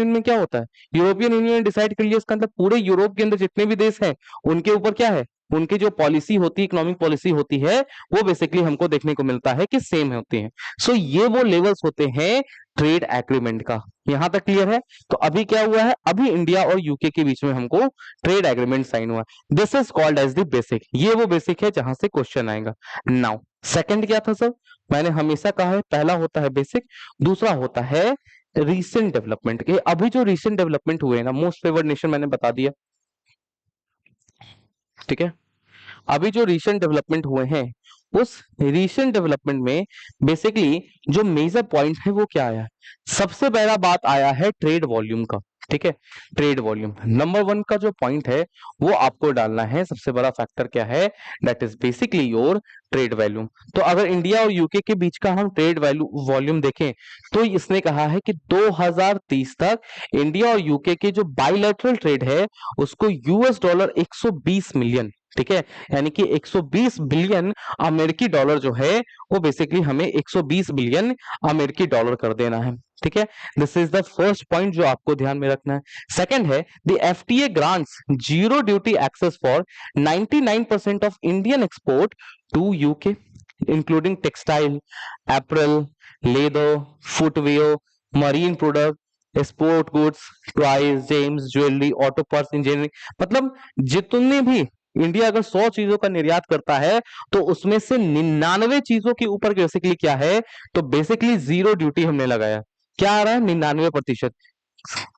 में क्या होता है, यूरोपियन यूनियन ने डिसाइड कर लिया इसका अंदर पूरे यूरोप के अंदर जितने भी देश हैं उनके ऊपर क्या है, उनकी जो पॉलिसी होती है, इकोनॉमिक पॉलिसी होती है, वो बेसिकली हमको देखने को मिलता है कि सेम होती है। सो ये वो लेवल्स होते हैं ट्रेड एग्रीमेंट का। यहां तक क्लियर है? तो अभी क्या हुआ है, अभी इंडिया और यूके के बीच में हमको ट्रेड एग्रीमेंट साइन हुआ। This is called as the basic, ये वो बेसिक है जहां से क्वेश्चन आएगा। नाउ सेकंड क्या था सर? मैंने हमेशा कहा है पहला होता है बेसिक, दूसरा होता है रीसेंट डेवलपमेंट के। अभी जो रीसेंट डेवलपमेंट हुए ना, मोस्ट फेवर्ड नेशन मैंने बता दिया, ठीक है। अभी जो रीसेंट डेवलपमेंट हुए हैं, उस रीसेंट डेवलपमेंट में बेसिकली जो मेजर पॉइंट है वो क्या आया है? सबसे पहला बात आया है ट्रेड वॉल्यूम का, ठीक है। ट्रेड वॉल्यूम नंबर वन का जो पॉइंट है वो आपको डालना है। सबसे बड़ा फैक्टर क्या है? That is basically your trade volume. तो अगर इंडिया और यूके के बीच का हम ट्रेड वॉल्यूम देखें तो इसने कहा है कि 2030 तक इंडिया और यूके के जो बाइलेटरल ट्रेड है उसको यूएस डॉलर 120 मिलियन, ठीक है, यानी कि 120 बिलियन अमेरिकी डॉलर जो है वो बेसिकली हमें 120 बिलियन अमेरिकी डॉलर कर देना है, ठीक है। This is the first point जो आपको ध्यान में रखना है। सेकंड है the FTA grants zero duty access for 99% of Indian export to UK including textile, apparel, leather, footwear, marine product, sport goods, toys, gems, jewellery, auto parts, engineering. मतलब जितने भी इंडिया अगर 100 चीजों का निर्यात करता है तो उसमें से 99 चीजों के ऊपर बेसिकली क्या है, तो बेसिकली जीरो ड्यूटी हमने लगाया। क्या आ रहा है? 99%।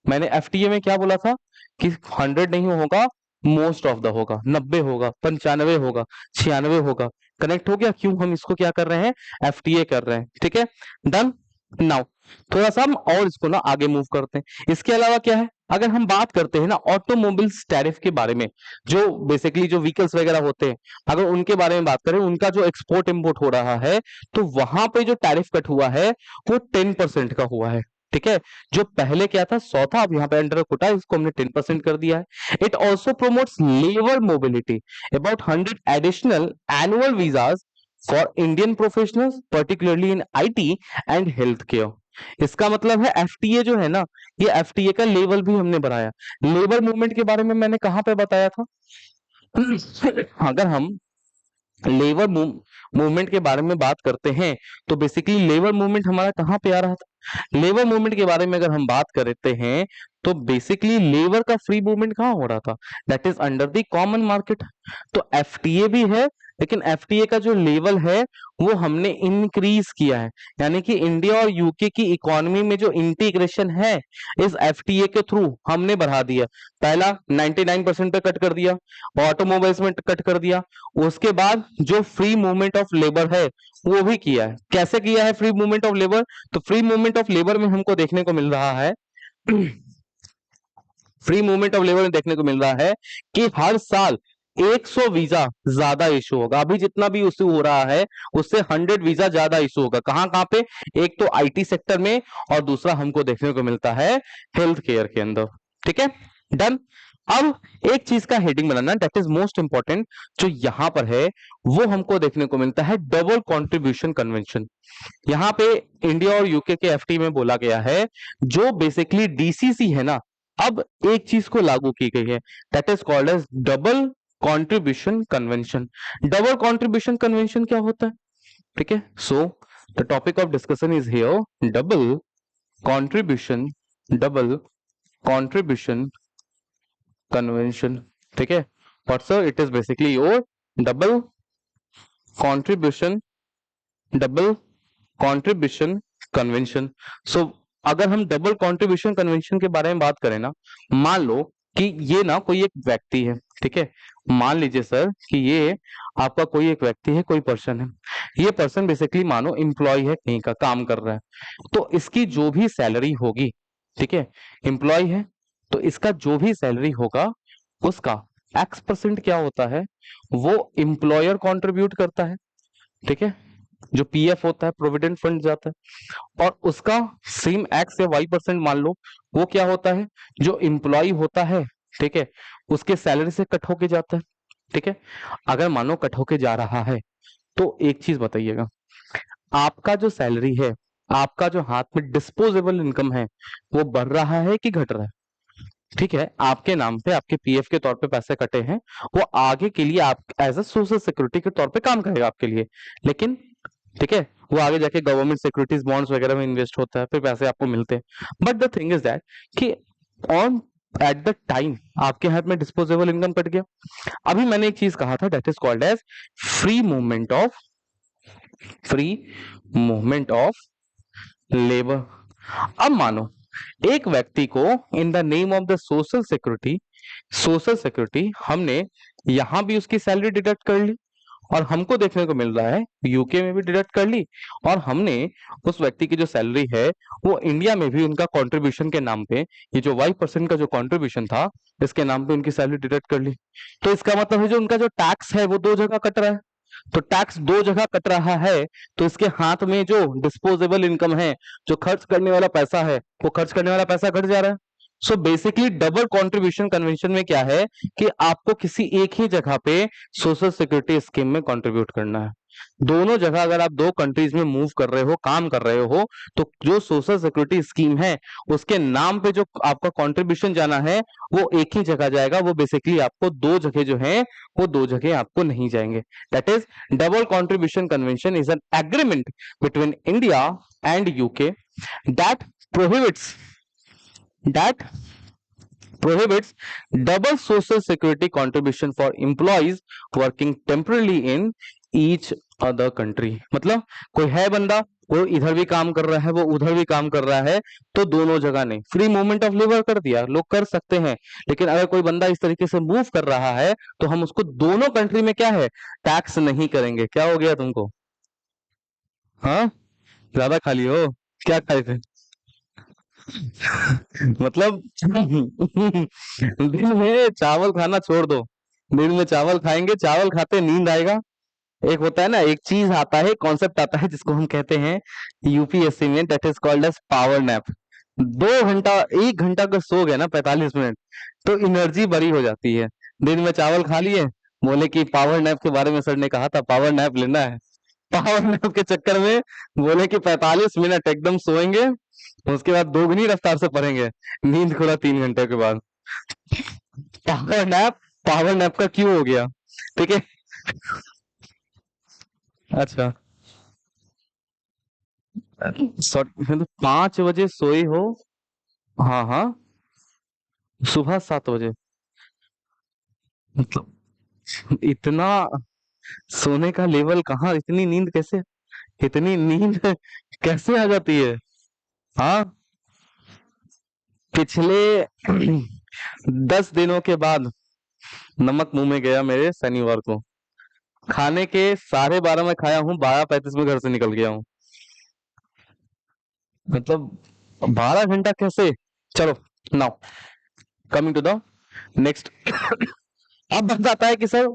मैंने एफटीए में क्या बोला था कि 100 नहीं होगा, मोस्ट ऑफ द होगा, 90 होगा, 95 होगा, 96 होगा। कनेक्ट हो गया? क्यों हम इसको क्या कर रहे हैं? एफटीए कर रहे हैं, ठीक है। डन। नाउ थोड़ा सा हम और इसको ना आगे मूव करते हैं। इसके अलावा क्या है, अगर हम बात करते हैं ना ऑटोमोबाइल्स टैरिफ के बारे में, जो बेसिकली जो व्हीकल्स वगैरह होते हैं, अगर उनके बारे में बात करें, उनका जो एक्सपोर्ट इंपोर्ट हो रहा है, तो वहां पे जो टैरिफ कट हुआ है वो 10% का हुआ है, ठीक है। जो पहले क्या था 100 था, अब यहाँ पे अंडर कोटा इसको हमने 10% कर दिया है। It also promotes labour mobility, about 100 additional annual visas for Indian professionals particularly in IT and health care. इसका मतलब है एफटीए जो है ना, ये एफटीए का लेवल भी हमने बढ़ाया। लेबर मूवमेंट के बारे में मैंने कहां पे बताया था? अगर हम लेबर मूवमेंट के बारे में बात करते हैं तो बेसिकली लेबर मूवमेंट हमारा कहां पे आ रहा था? लेबर मूवमेंट के बारे में अगर हम बात करते हैं तो बेसिकली लेबर का फ्री मूवमेंट कहां हो रहा था? That is under the common market. तो एफटीए भी है, लेकिन एफटीए का जो लेवल है वो हमने इंक्रीज किया है, यानी कि इंडिया और यूके की इकोनॉमी में जो इंटीग्रेशन है इस एफटीए के थ्रू हमने बढ़ा दिया। पहला 99% पे कट कर दिया, ऑटोमोबाइल्स में कट कर दिया, उसके बाद जो फ्री मूवमेंट ऑफ लेबर है वो भी किया है। कैसे किया है फ्री मूवमेंट ऑफ लेबर? तो फ्री मूवमेंट ऑफ लेबर में हमको देखने को मिल रहा है फ्री मूवमेंट ऑफ लेबर में देखने को मिल रहा है कि हर साल 100 वीजा ज्यादा इशू होगा। अभी जितना भी इशू हो रहा है उससे 100 वीजा ज्यादा इशू होगा। कहां कहां पे? एक तो आईटी सेक्टर में और दूसरा हमको देखने को मिलता है हेल्थ केयर के अंदर, ठीक है। डन। अब एक चीज का heading banana, that is most important, जो यहां पर है वो हमको देखने को मिलता है डबल कंट्रीब्यूशन कन्वेंशन। यहाँ पे इंडिया और यूके के एफटी में बोला गया है जो बेसिकली डीसीसी है ना, अब एक चीज को लागू की गई है, that is called as double contribution convention. Double contribution convention क्या होता है? ठीक है, so the topic of discussion is here double contribution convention, ठीक है। और sir it is basically your double contribution convention. So अगर हम डबल कंट्रीब्यूशन कन्वेंशन के बारे में बात करें ना, मान लो कि ये ना कोई एक व्यक्ति है, ठीक है। मान लीजिए सर कि ये आपका कोई एक व्यक्ति है, कोई पर्सन है। ये पर्सन बेसिकली मानो एम्प्लॉय है, कहीं का काम कर रहा है, तो इसकी जो भी सैलरी होगी, ठीक है, एम्प्लॉय है तो इसका जो भी सैलरी होगा उसका X% क्या होता है, वो एम्प्लॉयर कंट्रीब्यूट करता है, ठीक है। जो पीएफ होता है, प्रोविडेंट फंड जाता है, और उसका सेम X या Y% मान लो वो क्या होता है, जो एम्प्लॉय होता है, ठीक है, उसके सैलरी से कट होके जाता है, ठीक है। अगर मानो कट होके जा रहा है तो एक चीज बताइएगा, आपका जो सैलरी है, आपका जो हाथ में डिस्पोजेबल इनकम है, वो बढ़ रहा है कि घट रहा है? ठीक है, आपके नाम पे आपके पीएफ के तौर पे पैसे कटे हैं, वो आगे के लिए आप एज अ सोशल सिक्योरिटी के तौर पे काम करेगा आपके लिए। लेकिन ठीक है, वो आगे जाके गवर्नमेंट सिक्योरिटीज बॉन्ड्स वगैरह में इन्वेस्ट होता है, फिर पैसे आपको मिलते हैं। But the thing is that कि ऑन एट द टाइम आपके हाथ में डिस्पोजेबल इनकम कट गया। अभी मैंने एक चीज कहा था, that is called as free movement of free movement of labour. अब मानो एक व्यक्ति को in the name of the social security हमने यहां भी उसकी सैलरी डिडक्ट कर ली, और हमको देखने को मिल रहा है यूके में भी डिडक्ट कर ली, और हमने उस व्यक्ति की जो सैलरी है वो इंडिया में भी उनका कंट्रीब्यूशन के नाम पे, ये जो Y% का जो कंट्रीब्यूशन था इसके नाम पे उनकी सैलरी डिडक्ट कर ली। तो इसका मतलब है जो उनका जो टैक्स है वो दो जगह कट रहा है। तो टैक्स दो जगह कट रहा है, तो इसके हाथ में जो डिस्पोजेबल इनकम है, जो खर्च करने वाला पैसा है, वो खर्च करने वाला पैसा घट जा रहा है। So basically double contribution convention में क्या है कि आपको किसी एक ही जगह पे सोशल सिक्योरिटी स्कीम में कंट्रीब्यूट करना है। दोनों जगह अगर आप दो कंट्रीज में मूव कर रहे हो, काम कर रहे हो, तो जो सोशल सिक्योरिटी स्कीम है उसके नाम पे जो आपका कंट्रीब्यूशन जाना है वो एक ही जगह जाएगा। वो बेसिकली आपको दो जगह जो है वो दो जगह आपको नहीं जाएंगे। That is double contribution convention is an agreement between India and UK that prohibits that prohibits double social security contribution for employees working temporarily in each other country। मतलब कोई है बंदा, वो इधर भी काम कर रहा है, वो उधर भी काम कर रहा है, तो दोनों जगह नहीं, फ्री मूवमेंट ऑफ लेबर कर दिया, लोग कर सकते हैं। लेकिन अगर कोई बंदा इस तरीके से मूव कर रहा है तो हम उसको दोनों कंट्री में क्या है, टैक्स नहीं करेंगे। क्या हो गया तुमको? हाँ, ज्यादा खा लियो? क्या खाए थे? मतलब दिन में चावल खाना छोड़ दो, दिन में चावल खाएंगे, चावल खाते नींद आएगा। एक होता है ना, एक चीज आता है, कॉन्सेप्ट आता है जिसको हम कहते हैं यूपीएससी में, that is called as power nap. 2 घंटा, 1 घंटा अगर सो गए ना 45 मिनट, तो एनर्जी बड़ी हो जाती है। दिन में चावल खा लिए, बोले कि पावर नैप के बारे में सर ने कहा था पावर नैप लेना है, पावर नैप के चक्कर में बोले कि 45 मिनट एकदम सोएंगे, उसके बाद दोगुनी रफ्तार से पढ़ेंगे, नींद खुला 3 घंटे के बाद। पावर नैप, पावर नैप का क्यों हो गया? ठीक है, अच्छा, मतलब 5 बजे सोई हो? हाँ हाँ, सुबह 7 बजे, मतलब इतना सोने का लेवल कहाँ, इतनी नींद कैसे, इतनी नींद कैसे आ जाती है? हाँ, पिछले 10 दिनों के बाद नमक मुंह में गया मेरे शनिवार को, खाने के 12:30 में खाया हूँ, 12:35 में घर से निकल गया हूँ। मतलब 12 घंटा कैसे? चलो, now coming to the next. अब बन जाता है कि सर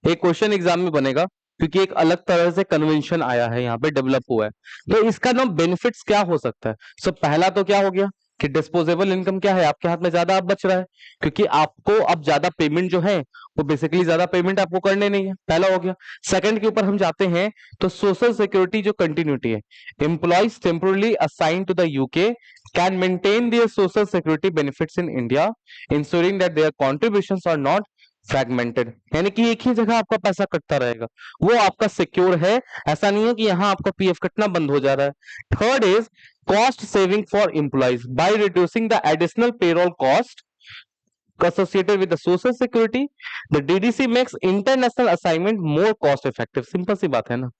एक क्वेश्चन एग्जाम में बनेगा, क्योंकि एक अलग तरह से कन्वेंशन आया है यहाँ पे, डेवलप हुआ है, तो इसका ना बेनिफिट्स क्या हो सकता है। सो पहला तो क्या हो गया कि डिस्पोजेबल इनकम क्या है, आपके हाथ में ज्यादा अब बच रहा है, क्योंकि आपको अब ज्यादा पेमेंट जो है वो बेसिकली ज्यादा पेमेंट आपको करने नहीं है, पहला हो गया। सेकंड के ऊपर हम जाते हैं तो सोशल सिक्योरिटी जो कंटिन्यूटी है, employees temporally assign to the UK can maintain their social security benefits in India ensuring that their contributions are not fragmented. यानी कि एक ही जगह आपका पैसा कटता रहेगा, वो आपका सिक्योर है। ऐसा नहीं है कि यहाँ आपका पीएफ कटना बंद हो जा रहा है। Third is cost saving for employees by reducing the additional payroll cost associated with the social security, the DDC makes international assignment more cost effective। Simple सी बात है ना,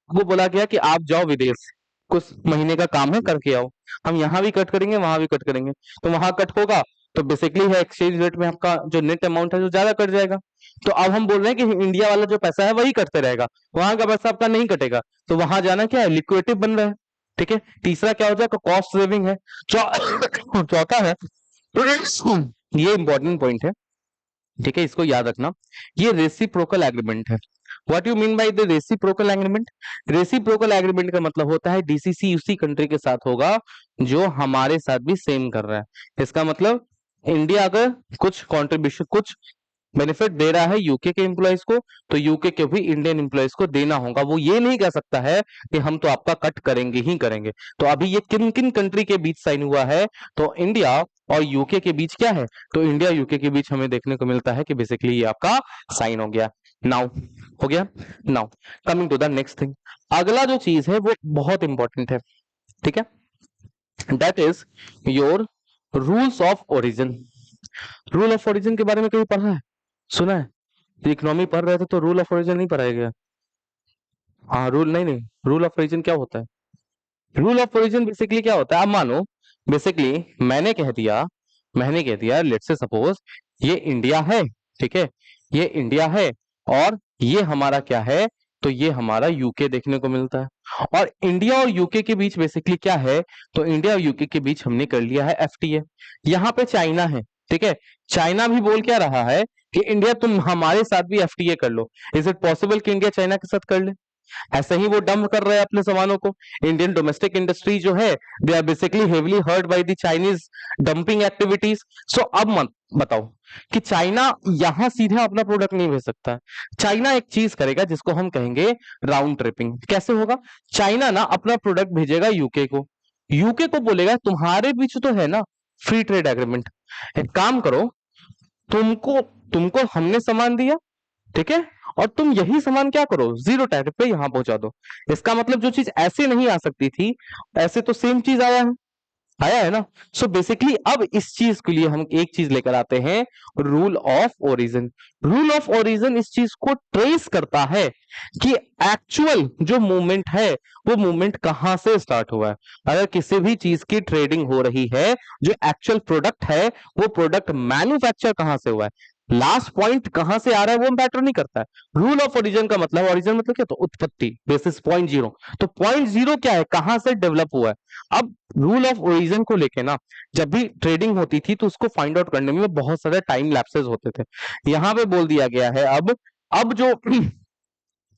वो बोला गया कि आप जाओ विदेश, कुछ महीने का काम है करके आओ, हम यहाँ भी कट करेंगे वहां भी कट करेंगे, तो वहां कट होगा तो बेसिकली है एक्सचेंज रेट में आपका जो नेट अमाउंट है जो ज्यादा कट जाएगा। तो अब हम बोल रहे हैं कि इंडिया वाला जो पैसा है वही कटते रहेगा, वहां का पैसा आपका नहीं कटेगा, तो वहां जाना क्या है, लिक्विडेटिव बन रहा है। ठीक है, तीसरा क्या हो जाएगा, कॉस्ट सेविंग है। चौथा है, ये इंपॉर्टेंट पॉइंट है, ठीक है, इसको याद रखना, ये रेसिप्रोकल एग्रीमेंट है। What you mean by the reciprocal agreement? Reciprocal agreement का मतलब होता है डीसीसी उसी कंट्री के साथ होगा जो हमारे साथ भी सेम कर रहा है। इसका मतलब इंडिया अगर कुछ कंट्रीब्यूशन, कुछ बेनिफिट दे रहा है यूके के एम्प्लॉयज को, तो यूके के भी इंडियन एम्प्लॉयज को देना होगा। वो ये नहीं कह सकता है कि हम तो आपका कट करेंगे ही करेंगे। तो अभी ये किन किन कंट्री के बीच साइन हुआ है, तो इंडिया और यूके के बीच क्या है, तो इंडिया यूके के बीच हमें देखने को मिलता है कि बेसिकली ये आपका साइन हो गया। नाउ हो गया। Now coming to the next thing, अगला जो चीज है वो बहुत इंपॉर्टेंट है, ठीक है, that is your rules of origin. Rule of origin के बारे में कभी पढ़ा है, सुना है? इकोनॉमी पढ़ रहे थे तो रूल ऑफ ओरिजिन नहीं पढ़ाया गया? हाँ, रूल नहीं नहीं, रूल ऑफ ओरिजिन क्या होता है? रूल ऑफ ओरिजिन बेसिकली क्या होता है, अब मानो बेसिकली मैंने कह दिया लेट्स से सपोज ये इंडिया है, ठीक है, ये इंडिया है और ये हमारा क्या है, तो ये हमारा यूके देखने को मिलता है। और इंडिया और यूके के बीच बेसिकली क्या है, तो इंडिया और यूके के बीच हमने कर लिया है एफटीए। यहाँ पे चाइना है, ठीक है, चाइना भी बोल क्या रहा है कि इंडिया तुम हमारे साथ भी एफटीए कर लो। इज इट पॉसिबल कि इंडिया चाइना के साथ कर ले? ऐसे ही वो डंप कर रहे हैं अपने सामानों को। इंडियन डोमेस्टिक इंडस्ट्री जो है they are basically heavily hurt by the Chinese dumping activities. So अब मत बताओ कि चाइना यहां सीधे अपना प्रोडक्ट नहीं भेज सकता है। चाइना एक चीज करेगा जिसको हम कहेंगे राउंड ट्रिपिंग। कैसे होगा? चाइना ना अपना प्रोडक्ट भेजेगा यूके को, यूके को बोलेगा तुम्हारे बीच तो है ना फ्री ट्रेड एग्रीमेंट, एक काम करो, तुमको तुमको हमने सामान दिया, ठीक है, और तुम यही सामान क्या करो, जीरो टैरिफ पे यहां पहुंचा दो। इसका मतलब जो चीज ऐसे नहीं आ सकती थी, ऐसे तो सेम चीज आया है ना। सो बेसिकली अब इस चीज के लिए हम एक चीज लेकर आते हैं, rule of origin. Rule of origin इस चीज को ट्रेस करता है कि एक्चुअल जो मूवमेंट है वो मूवमेंट कहां से स्टार्ट हुआ है। अगर किसी भी चीज की ट्रेडिंग हो रही है, जो एक्चुअल प्रोडक्ट है वो प्रोडक्ट मैन्युफैक्चर कहां से हुआ है, लास्ट पॉइंट कहां से आ रहा है वो मैटर नहीं करता है। रूल ऑफ ओरिजिन का मतलब, ओरिजिन मतलब क्या, तो उत्पत्ति, बेसिस पॉइंट जीरो। तो पॉइंट जीरो क्या है, कहां से डेवलप हुआ है। अब रूल ऑफ ओरिजिन को लेके ना जब भी ट्रेडिंग होती थी तो उसको फाइंड आउट करने में बहुत सारे टाइम लैप्सेस होते थे। यहाँ पे बोल दिया गया है अब जो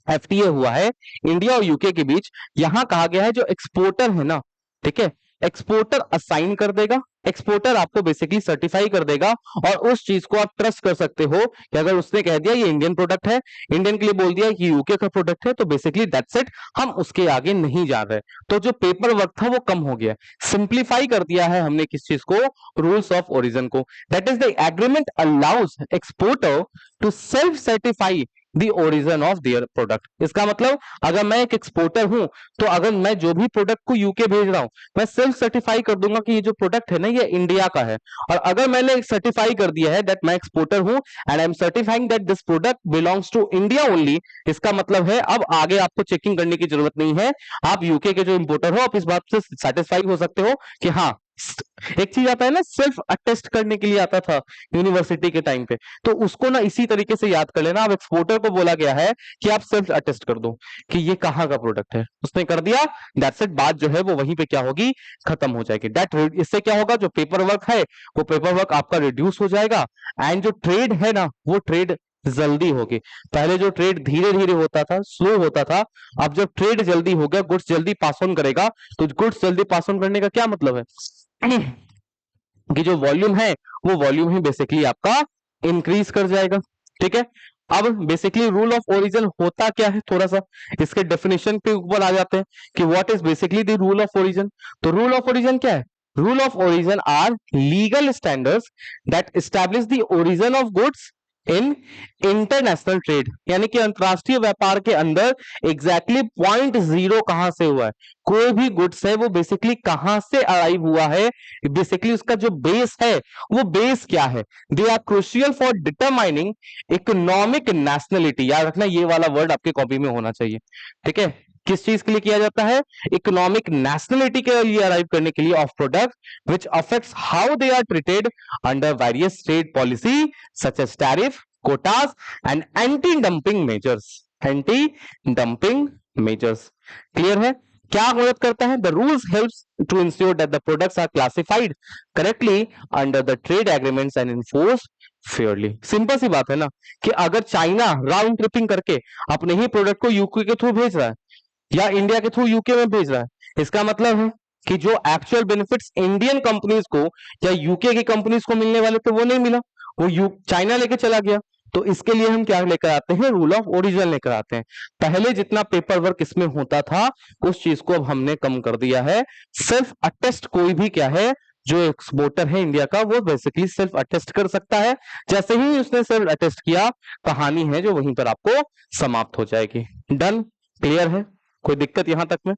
एफटीए हुआ है इंडिया और यूके के बीच, यहां कहा गया है जो एक्सपोर्टर है ना, ठीक है, एक्सपोर्टर असाइन कर देगा, एक्सपोर्टर आपको बेसिकली सर्टिफाई कर देगा और उस चीज को आप ट्रस्ट कर सकते हो कि अगर उसने कह दिया ये इंडियन प्रोडक्ट है, इंडियन के लिए बोल दिया कि यूके का प्रोडक्ट है, तो बेसिकली दैट्स इट, हम उसके आगे नहीं जा रहे। तो जो पेपर वर्क था वो कम हो गया, सिंप्लीफाई कर दिया है हमने किस चीज को, रूल्स ऑफ ओरिजिन को। That is the agreement allows exporter to self certify the origin of their product. इसका मतलब अगर मैं एक एक्सपोर्टर हूं तो अगर मैं जो भी प्रोडक्ट को यूके भेज रहा हूं, मैं सेल्फ सर्टिफाई कर दूंगा कि ये जो प्रोडक्ट है ना ये इंडिया का है। और अगर मैंने सर्टिफाई कर दिया है दैट मैं एक्सपोर्टर हूं and I am certifying that this product belongs to India only, इसका मतलब है अब आगे आपको चेकिंग करने की जरूरत नहीं है। आप यूके के जो इंपोर्टर हो आप इस बात से सेटिस्फाई हो सकते हो कि हाँ, एक चीज आता है ना सेल्फ अटेस्ट करने के लिए आता था यूनिवर्सिटी के टाइम पे, तो उसको ना इसी तरीके से याद कर लेना। अब एक्सपोर्टर को बोला गया है कि आप सेल्फ अटेस्ट कर दो कि ये कहाँ का प्रोडक्ट है, उसने कर दिया, दैट्स इट, बात जो है वो वहीं पे क्या होगी, खत्म हो जाएगी। दैट इससे क्या होगा, जो पेपर वर्क है वो पेपर वर्क आपका रिड्यूस हो जाएगा एंड जो ट्रेड है ना वो ट्रेड जल्दी होगी। पहले जो ट्रेड धीरे धीरे होता था, स्लो होता था, अब जब ट्रेड जल्दी हो गया, गुड्स जल्दी पास ऑन करेगा, तो गुड्स जल्दी पास ऑन करने का क्या मतलब है कि जो वॉल्यूम है वो वॉल्यूम ही बेसिकली आपका इंक्रीज कर जाएगा, ठीक है। अब बेसिकली रूल ऑफ ओरिजिन होता क्या है, थोड़ा सा इसके डेफिनेशन पे ऊपर आ जाते हैं कि what is basically the rule of origin. तो रूल ऑफ ओरिजिन क्या है, rule of origin are legal standards that establish the origin of goods in international trade, यानी कि अंतरराष्ट्रीय व्यापार के अंदर एग्जैक्टली पॉइंट जीरो कहां से हुआ है, कोई भी गुड्स है वो बेसिकली कहां से अराइव हुआ है, बेसिकली उसका जो बेस है वो बेस क्या है। They are crucial for determining economic nationality, याद रखना ये वाला वर्ड आपके कॉपी में होना चाहिए, ठीक है। किस चीज के लिए किया जाता है, इकोनॉमिक नेशनलिटी के लिए अराइव करने के लिए of product which affects how they are treated under various trade policy such as tariff, quotas and anti-dumping measures, anti-dumping measures, clear है। क्या मदद करता है, the rules helps to ensure that the products are classified correctly under the trade agreements and enforce fairly. Simple सी बात है ना कि अगर चाइना राउंड ट्रिपिंग करके अपने ही प्रोडक्ट को यूके के थ्रू भेज रहा है या इंडिया के थ्रू यूके में भेज रहा है, इसका मतलब है कि जो एक्चुअल बेनिफिट्स इंडियन कंपनीज को या यूके की कंपनीज को मिलने वाले थे वो नहीं मिला, वो चाइना लेके चला गया। तो इसके लिए हम क्या लेकर आते हैं, रूल ऑफ ओरिजिन लेकर आते हैं। पहले जितना पेपर वर्क इसमें होता था उस चीज को अब हमने कम कर दिया है। सेल्फ अटेस्ट कोई भी क्या है, जो एक्सपोर्टर है इंडिया का, वो बेसिकली सेल्फ अटेस्ट कर सकता है। जैसे ही उसने सेल्फ अटेस्ट किया, कहानी है जो वहीं पर आपको समाप्त हो जाएगी। डन, क्लियर है, कोई दिक्कत यहां तक में?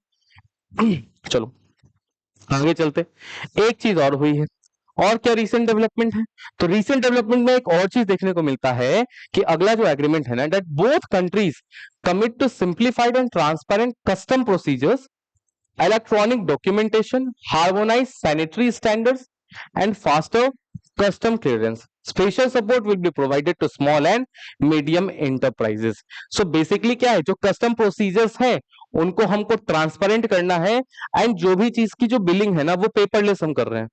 चलो आगे चलते। एक चीज और हुई है, और क्या रीसेंट डेवलपमेंट है? तो रीसेंट डेवलपमेंट में एक और चीज देखने को मिलता है कि अगला जो एग्रीमेंट है ना, that both countries commit to simplified and transparent custom procedures, electronic documentation, harmonized sanitary standards, and faster custom clearance. Special support will be provided to small and medium enterprises. So basically क्या है, जो custom procedures हैं उनको हमको transparent करना है, and जो भी चीज की जो बिलिंग है ना वो पेपरलेस हम कर रहे हैं,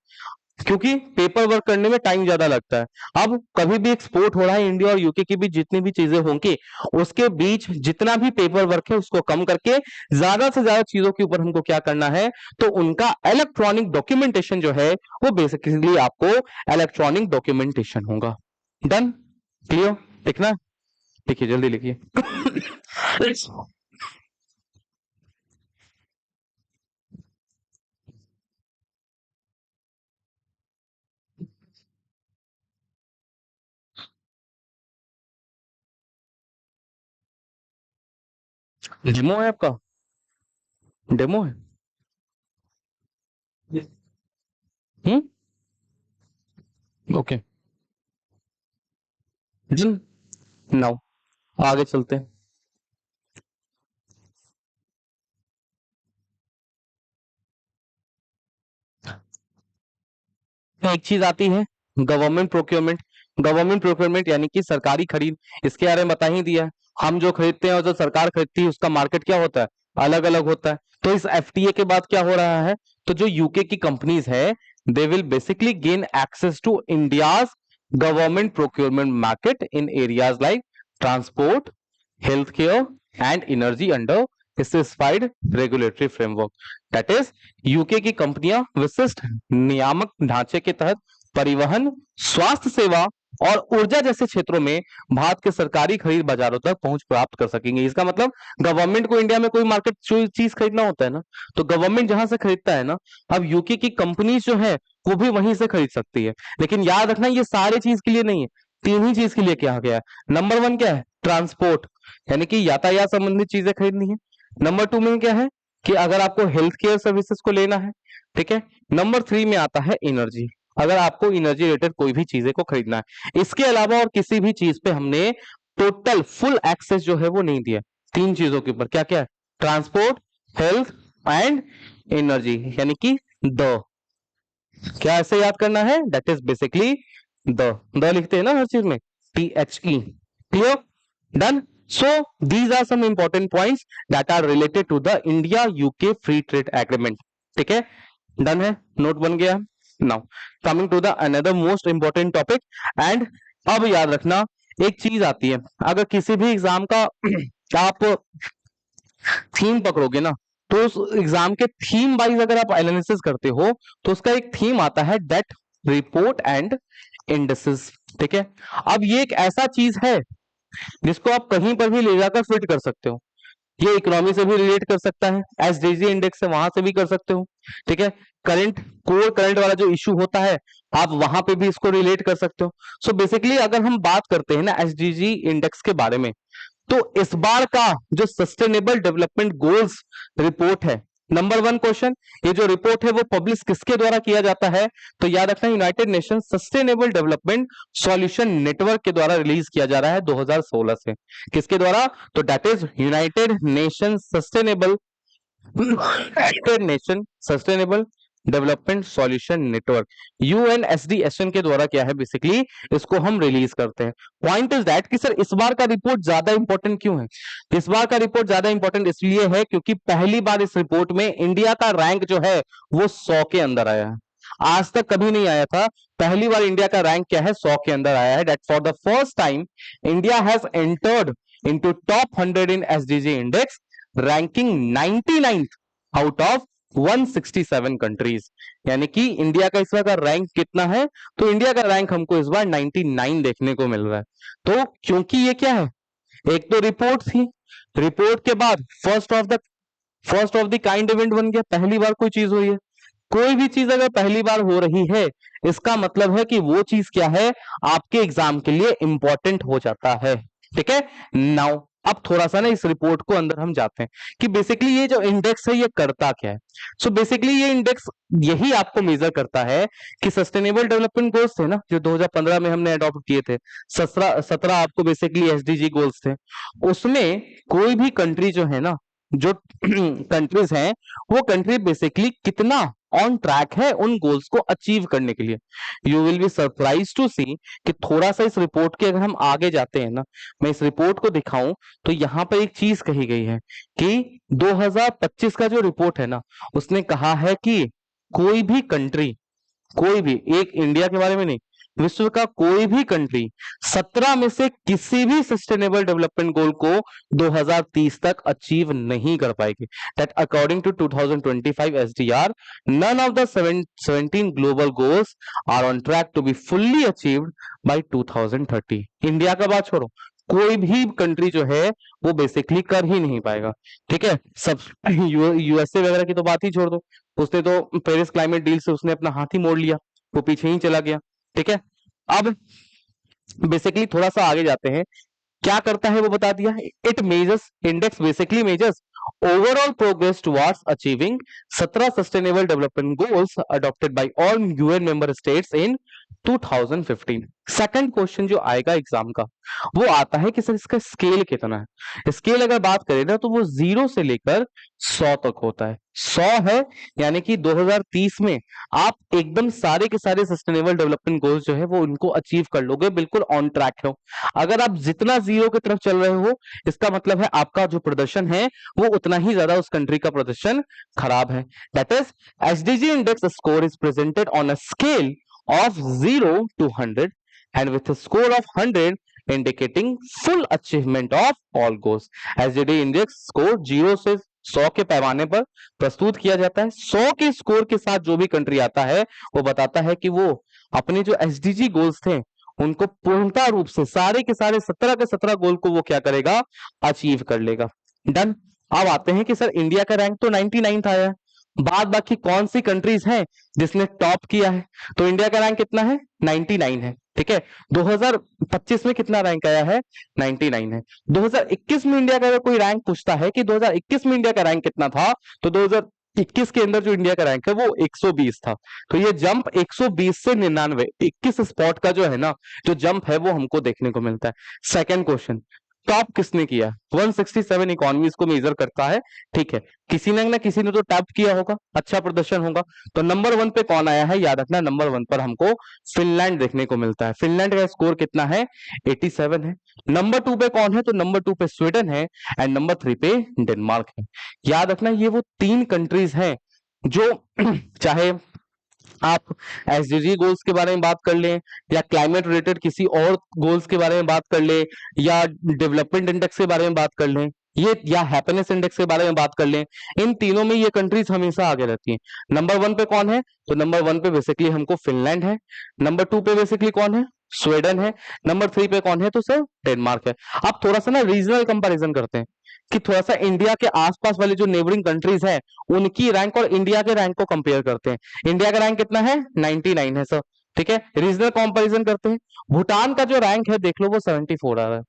क्योंकि पेपर वर्क करने में टाइम ज्यादा लगता है। अब कभी भी एक्सपोर्ट हो रहा है इंडिया और यूके की भी जितनी भी चीजें होंगी, उसके बीच जितना भी पेपर वर्क है उसको कम करके ज्यादा से ज्यादा चीजों के ऊपर हमको क्या करना है, तो उनका इलेक्ट्रॉनिक डॉक्यूमेंटेशन जो है वो बेसिकली आपको इलेक्ट्रॉनिक डॉक्यूमेंटेशन होगा। Done, clear? लिखना, लिखिए जल्दी लिखिए। डेमो है आपका? डेमो है? हम्म, ओके। नाउ आगे चलते हैं। एक चीज आती है गवर्नमेंट प्रोक्योरमेंट। गवर्नमेंट प्रोक्योरमेंट यानी कि सरकारी खरीद, इसके बारे में बता ही दिया है। हम जो खरीदते हैं और जो सरकार खरीदती है उसका मार्केट क्या होता है, अलग अलग होता है। तो इस एफटीए के बाद क्या हो रहा है, तो जो यूके की कंपनीज है they will basically gain access to India's government procurement market in areas like transport, health care and energy under specified regulatory framework. That is UK की कंपनियां विशिष्ट नियामक ढांचे के तहत परिवहन, स्वास्थ्य सेवा और ऊर्जा जैसे क्षेत्रों में भारत के सरकारी खरीद बाजारों तक पहुंच प्राप्त कर सकेंगे। इसका मतलब गवर्नमेंट को इंडिया में कोई मार्केट चीज खरीदना होता है ना, तो गवर्नमेंट जहां से खरीदता है ना, अब यूके की कंपनी जो है वो भी वहीं से खरीद सकती है। लेकिन याद रखना ये सारे चीज के लिए नहीं है, तीन ही चीज के लिए क्या गया है। नंबर वन क्या है, ट्रांसपोर्ट, यानी कि यातायात संबंधित चीजें खरीदनी है। नंबर टू में क्या है कि अगर आपको हेल्थ केयर सर्विसेज को लेना है, ठीक है। नंबर थ्री में आता है एनर्जी, अगर आपको एनर्जी रिलेटेड कोई भी चीजें को खरीदना है। इसके अलावा और किसी भी चीज पे हमने टोटल फुल एक्सेस जो है वो नहीं दिया। तीन चीजों के ऊपर क्या क्या है, ट्रांसपोर्ट, हेल्थ एंड एनर्जी, यानी कि द, क्या ऐसे याद करना है, दैट इज बेसिकली द लिखते हैं ना हर चीज में, THE। Clear? Done. So these are some important points that are related to the India UK free trade agreement. ठीक है, डन है, नोट बन गया। Now coming to the another most important topic, and अब याद रखना एक चीज आती है, अगर किसी भी एग्जाम का आप थीम पकड़ोगे ना, तो उस एग्जाम के थीम वाइज अगर आप एनालिसिस करते हो तो उसका एक थीम आता है डेट, रिपोर्ट एंड इंडिसेस। ठीक है, अब ये एक ऐसा चीज है जिसको आप कहीं पर भी ले जाकर फिट कर सकते हो। ये इकोनॉमी से भी रिलेट कर सकता है, एसडीजी इंडेक्स है वहां से भी कर सकते हो। ठीक है, करंट, कोर करंट वाला जो इशू होता है आप वहां पे भी इसको रिलेट कर सकते हो। सो बेसिकली अगर हम बात करते हैं ना एसडीजी इंडेक्स के बारे में, तो इस बार का जो सस्टेनेबल डेवलपमेंट गोल्स रिपोर्ट है, नंबर वन क्वेश्चन, ये जो रिपोर्ट है वो पब्लिश किसके द्वारा किया जाता है, तो याद रखना United Nation sustainable development solution network के द्वारा रिलीज किया जा रहा है 2016 से। किसके द्वारा, तो that is United Nation sustainable development solution network, UNSDSN के द्वारा क्या है बेसिकली इसको हम रिलीज करते हैं। पॉइंट इज दैट कि सर इस बार का रिपोर्ट ज्यादा इंपॉर्टेंट क्यों है, इस बार का रिपोर्ट ज्यादा इंपॉर्टेंट इसलिए है क्योंकि पहली बार इस रिपोर्ट में इंडिया का रैंक जो है वो 100 के अंदर आया है। आज तक कभी नहीं आया था, पहली बार इंडिया का रैंक क्या है, 100 के अंदर आया है। That for the first time India has entered into top 100 in SDG index, ranking 99th out of 167 countries, यानी कि इंडिया का इस बार का रैंक कितना है, तो इंडिया का रैंक हमको इस बार 99 देखने को मिल रहा है। तो क्योंकि ये क्या है, एक तो रिपोर्ट थी, रिपोर्ट के बाद first of the kind event बन गया, पहली बार कोई चीज हुई है। कोई भी चीज अगर पहली बार हो रही है, इसका मतलब है कि वो चीज क्या है, आपके एग्जाम के लिए इंपॉर्टेंट हो जाता है। ठीक है, नाउ अब थोड़ा सा ना इस रिपोर्ट को अंदर हम जाते हैं कि बेसिकली ये जो इंडेक्स है ये करता क्या है। सो बेसिकली ये इंडेक्स यही आपको मेजर करता है कि सस्टेनेबल डेवलपमेंट गोल्स थे ना, जो 2015 में हमने अडॉप्ट किए थे, 17 आपको बेसिकली एसडीजी गोल्स थे, उसमें कोई भी कंट्री जो है ना, जो कंट्रीज हैं, वो कंट्री बेसिकली कितना ऑन ट्रैक है उन गोल्स को अचीव करने के लिए। You will be surprise to see कि थोड़ा सा इस रिपोर्ट के अगर हम आगे जाते हैं ना, मैं इस रिपोर्ट को दिखाऊं तो यहां पर एक चीज कही गई है कि 2025 का जो रिपोर्ट है ना, उसने कहा है कि कोई भी कंट्री, कोई भी, एक इंडिया के बारे में नहीं, विश्व का कोई भी कंट्री 17 में से किसी भी सस्टेनेबल डेवलपमेंट गोल को 2030 तक अचीव नहीं कर पाएगी। That according to 2025 SDR, none of the 17 global goals are on track to be fully achieved by 2030। India का बात छोड़ो, कोई भी कंट्री जो है वो बेसिकली कर ही नहीं पाएगा। ठीक है, सब यूएसए वगैरह की तो बात ही छोड़ दो, उसने तो पेरिस क्लाइमेट डील से उसने अपना हाथ ही मोड़ लिया, वो पीछे ही चला गया। ठीक है, अब बेसिकली थोड़ा सा आगे जाते हैं, क्या करता है वो बता दिया। It measures, index basically measures overall progress towards achieving 17 sustainable development goals adopted by all UN member states in 2015। Second question जो आएगा एग्जाम का, वो आता है कि सर इसका स्केल कितना है। स्केल अगर बात करें ना, तो वो 0 से लेकर 100 तक होता है। 100 है यानी कि 2030 में आप एकदम सारे के सारे सस्टेनेबल डेवलपमेंट गोल्स जो है वो उनको अचीव कर लोगे, बिल्कुल ऑन ट्रैक हो। अगर आप जितना 0 की तरफ चल रहे हो, इसका मतलब है आपका जो प्रदर्शन है वो उतना ही ज्यादा उस कंट्री का प्रदर्शन खराब है। That is SDG index score is presented on a scale of 0 to 100 and with a score of 100 indicating full achievement of all goals. SDG index score 0 से 100 के पैमाने पर प्रस्तुत किया जाता है। 100 के स्कोर के साथ जो भी कंट्री आता है वो बताता है कि वो अपने जो एसडीजी गोल्स थे उनको पूर्णता रूप से सारे के सारे 17 के 17 गोल को वो क्या करेगा, अचीव कर लेगा। डन। अब आते हैं कि सर इंडिया का रैंक तो 99 आया है, बाद बाकी कौन सी कंट्रीज हैं जिसने टॉप किया है। तो इंडिया का रैंक कितना है, 99 है। ठीक है, 2025 में कितना रैंक आया है, 99 है। 2021 में इंडिया का अगर कोई रैंक पूछता है कि 2021 में इंडिया का रैंक कितना था, तो 2021 के अंदर जो इंडिया का रैंक है वो 120 था। तो ये जंप 120 से 99, 21 स्पॉट का जो है ना, जो जंप है वो हमको देखने को मिलता है। सेकंड क्वेश्चन, टॉप किसने किया, 167 इकोनॉमीज को मेजर करता है। ठीक है, किसी ने ना किसी ने तो टॉप किया होगा, अच्छा प्रदर्शन होगा। तो नंबर 1 पे कौन आया है, याद रखना नंबर 1 पर हमको फिनलैंड देखने को मिलता है। फिनलैंड का स्कोर कितना है, 87 है। नंबर 2 पे कौन है, तो नंबर 2 पे स्वीडन है एंड नंबर 3 पे डेनमार्क है। याद रखना ये वो 3 कंट्रीज हैं जो चाहे आप एसडीजी गोल्स के बारे में बात कर लें, या क्लाइमेट रिलेटेड किसी और गोल्स के बारे में बात कर लें, या डेवलपमेंट इंडेक्स के बारे में बात कर लें, ये या हैप्पीनेस इंडेक्स के बारे में बात कर लें, इन तीनों में ये कंट्रीज हमेशा आगे रहती हैं। नंबर 1 पे कौन है, तो नंबर 1 पे बेसिकली हमको फिनलैंड है। नंबर 2 पे बेसिकली कौन है, स्वीडन है। नंबर 3 पे कौन है, तो सर डेनमार्क है। अब थोड़ा सा ना रीजनल कंपैरिजन करते हैं कि थोड़ा सा इंडिया के आसपास वाले जो नेबरिंग कंट्रीज हैं उनकी रैंक और इंडिया के रैंक को कंपेयर करते हैं। इंडिया का रैंक कितना है, 99 है सर। ठीक है, रीजनल कंपैरिजन करते हैं। भूटान का जो रैंक है देख लो वो 74 आ रहा है।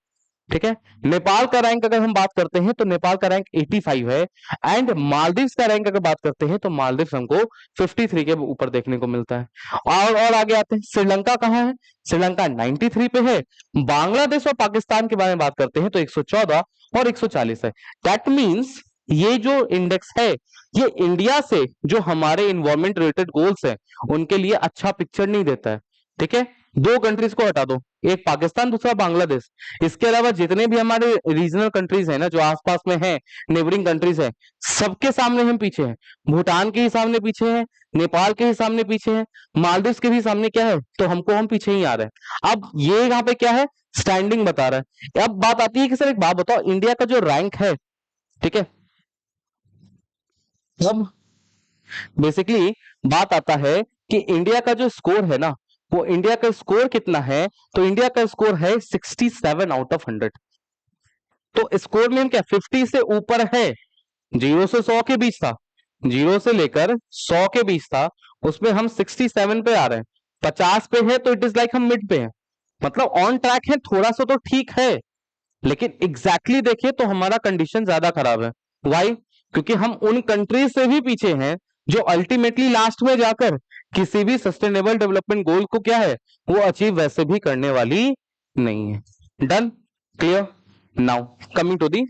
ठीक है, नेपाल का रैंक अगर हम बात करते हैं तो नेपाल का रैंक 85 है। एंड मालदीव्स का रैंक अगर बात करते हैं तो मालदीव्स हमको 53 के ऊपर देखने को मिलता है। और आगे आते हैं, श्रीलंका कहाँ है, श्रीलंका 93 पे है। बांग्लादेश और पाकिस्तान के बारे में बात करते हैं तो 114 और 140 है। दैट मीन्स ये जो इंडेक्स है ये इंडिया से जो हमारे इन्वायरमेंट रिलेटेड गोल्स है उनके लिए अच्छा पिक्चर नहीं देता है। ठीक है, 2 कंट्रीज को हटा दो, एक पाकिस्तान दूसरा बांग्लादेश, इसके अलावा जितने भी हमारे रीजनल कंट्रीज हैं ना जो आसपास में हैं, नेबरिंग कंट्रीज हैं, सबके सामने हम पीछे हैं। भूटान के ही सामने पीछे हैं, नेपाल के ही सामने पीछे हैं, मालदीव के भी सामने क्या है, तो हमको हम पीछे ही आ रहे हैं। अब ये यहाँ पे क्या है, स्टैंडिंग बता रहा है। अब बात आती है कि सर एक बात बताओ, इंडिया का जो रैंक है, ठीक है, अब बेसिकली बात आता है कि इंडिया का जो स्कोर है ना, वो इंडिया का स्कोर कितना है, तो इंडिया का स्कोर है 67 आउट ऑफ 100। तो स्कोर में क्या 50 से ऊपर है, 0 से 100 के बीच था, 0 से लेकर 100 के बीच था, उसमें हम 67 पे आ रहे हैं, 50 पे है तो इट इज लाइक हम मिड पे हैं, मतलब ऑन ट्रैक है, थोड़ा सा तो ठीक है, लेकिन एग्जैक्टली exactly देखिए तो हमारा कंडीशन ज्यादा खराब है। वाई? क्योंकि हम उन कंट्रीज से भी पीछे हैं जो अल्टीमेटली लास्ट में जाकर किसी भी सस्टेनेबल डेवलपमेंट गोल को क्या है, वो अचीव वैसे भी करने वाली नहीं है। Done? Clear? Now coming to the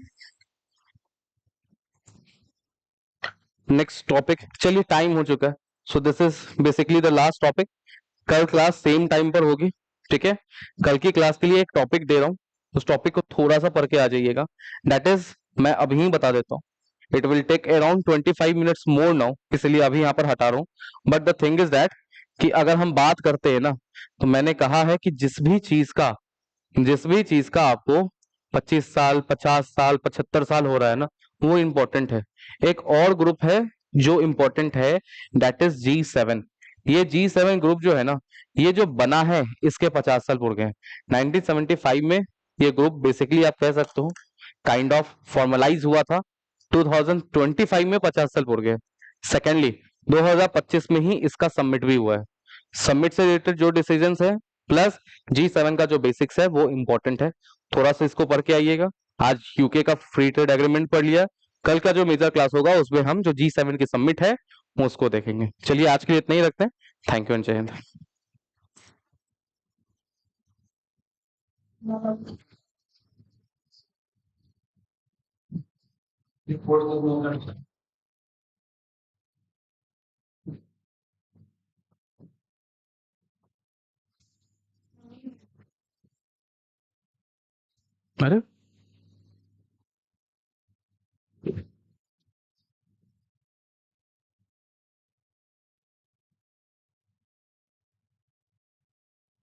next topic. चलिए टाइम हो चुका है, so this is basically the last topic. कल क्लास सेम टाइम पर होगी, ठीक है? कल की क्लास के लिए एक टॉपिक दे रहा हूं, उस टॉपिक को थोड़ा सा पढ़ के आ जाइएगा। दैट इज, मैं अभी ही बता देता हूँ, it will take around 25 minutes more now, इसलिए अभी यहाँ पर हटा रहा हूँ। But the thing is that कि अगर हम बात करते हैं ना, तो मैंने कहा है कि जिस भी चीज का आपको 25 साल, 50 साल, 75 साल हो रहा है ना, वो इंपॉर्टेंट है। एक और ग्रुप है जो इंपॉर्टेंट है, दैट इज G7। ये G7 ग्रुप जो है ना, ये जो बना है इसके 50 साल पूरे गए हैं। 1975 में ये ग्रुप बेसिकली आप कह सकते हो काइंड ऑफ फॉर्मलाइज हुआ था, 2025 में 50 साल पूरे गए। सेकेंडली 2025 में ही इसका सबमिट भी हुआ है। सबमिट से रिलेटेड जो डिसीजन है प्लस G7 का जो बेसिक्स है वो इंपॉर्टेंट है, थोड़ा सा इसको पढ़ के आइएगा। आज यूके का फ्री ट्रेड एग्रीमेंट पढ़ लिया, कल का जो मेजर क्लास होगा उसमें हम जो G7 की सबमिट है वो उसको देखेंगे। चलिए आज के लिए इतना ही रखते हैं। थैंक यू एंड जय हिंद। अरे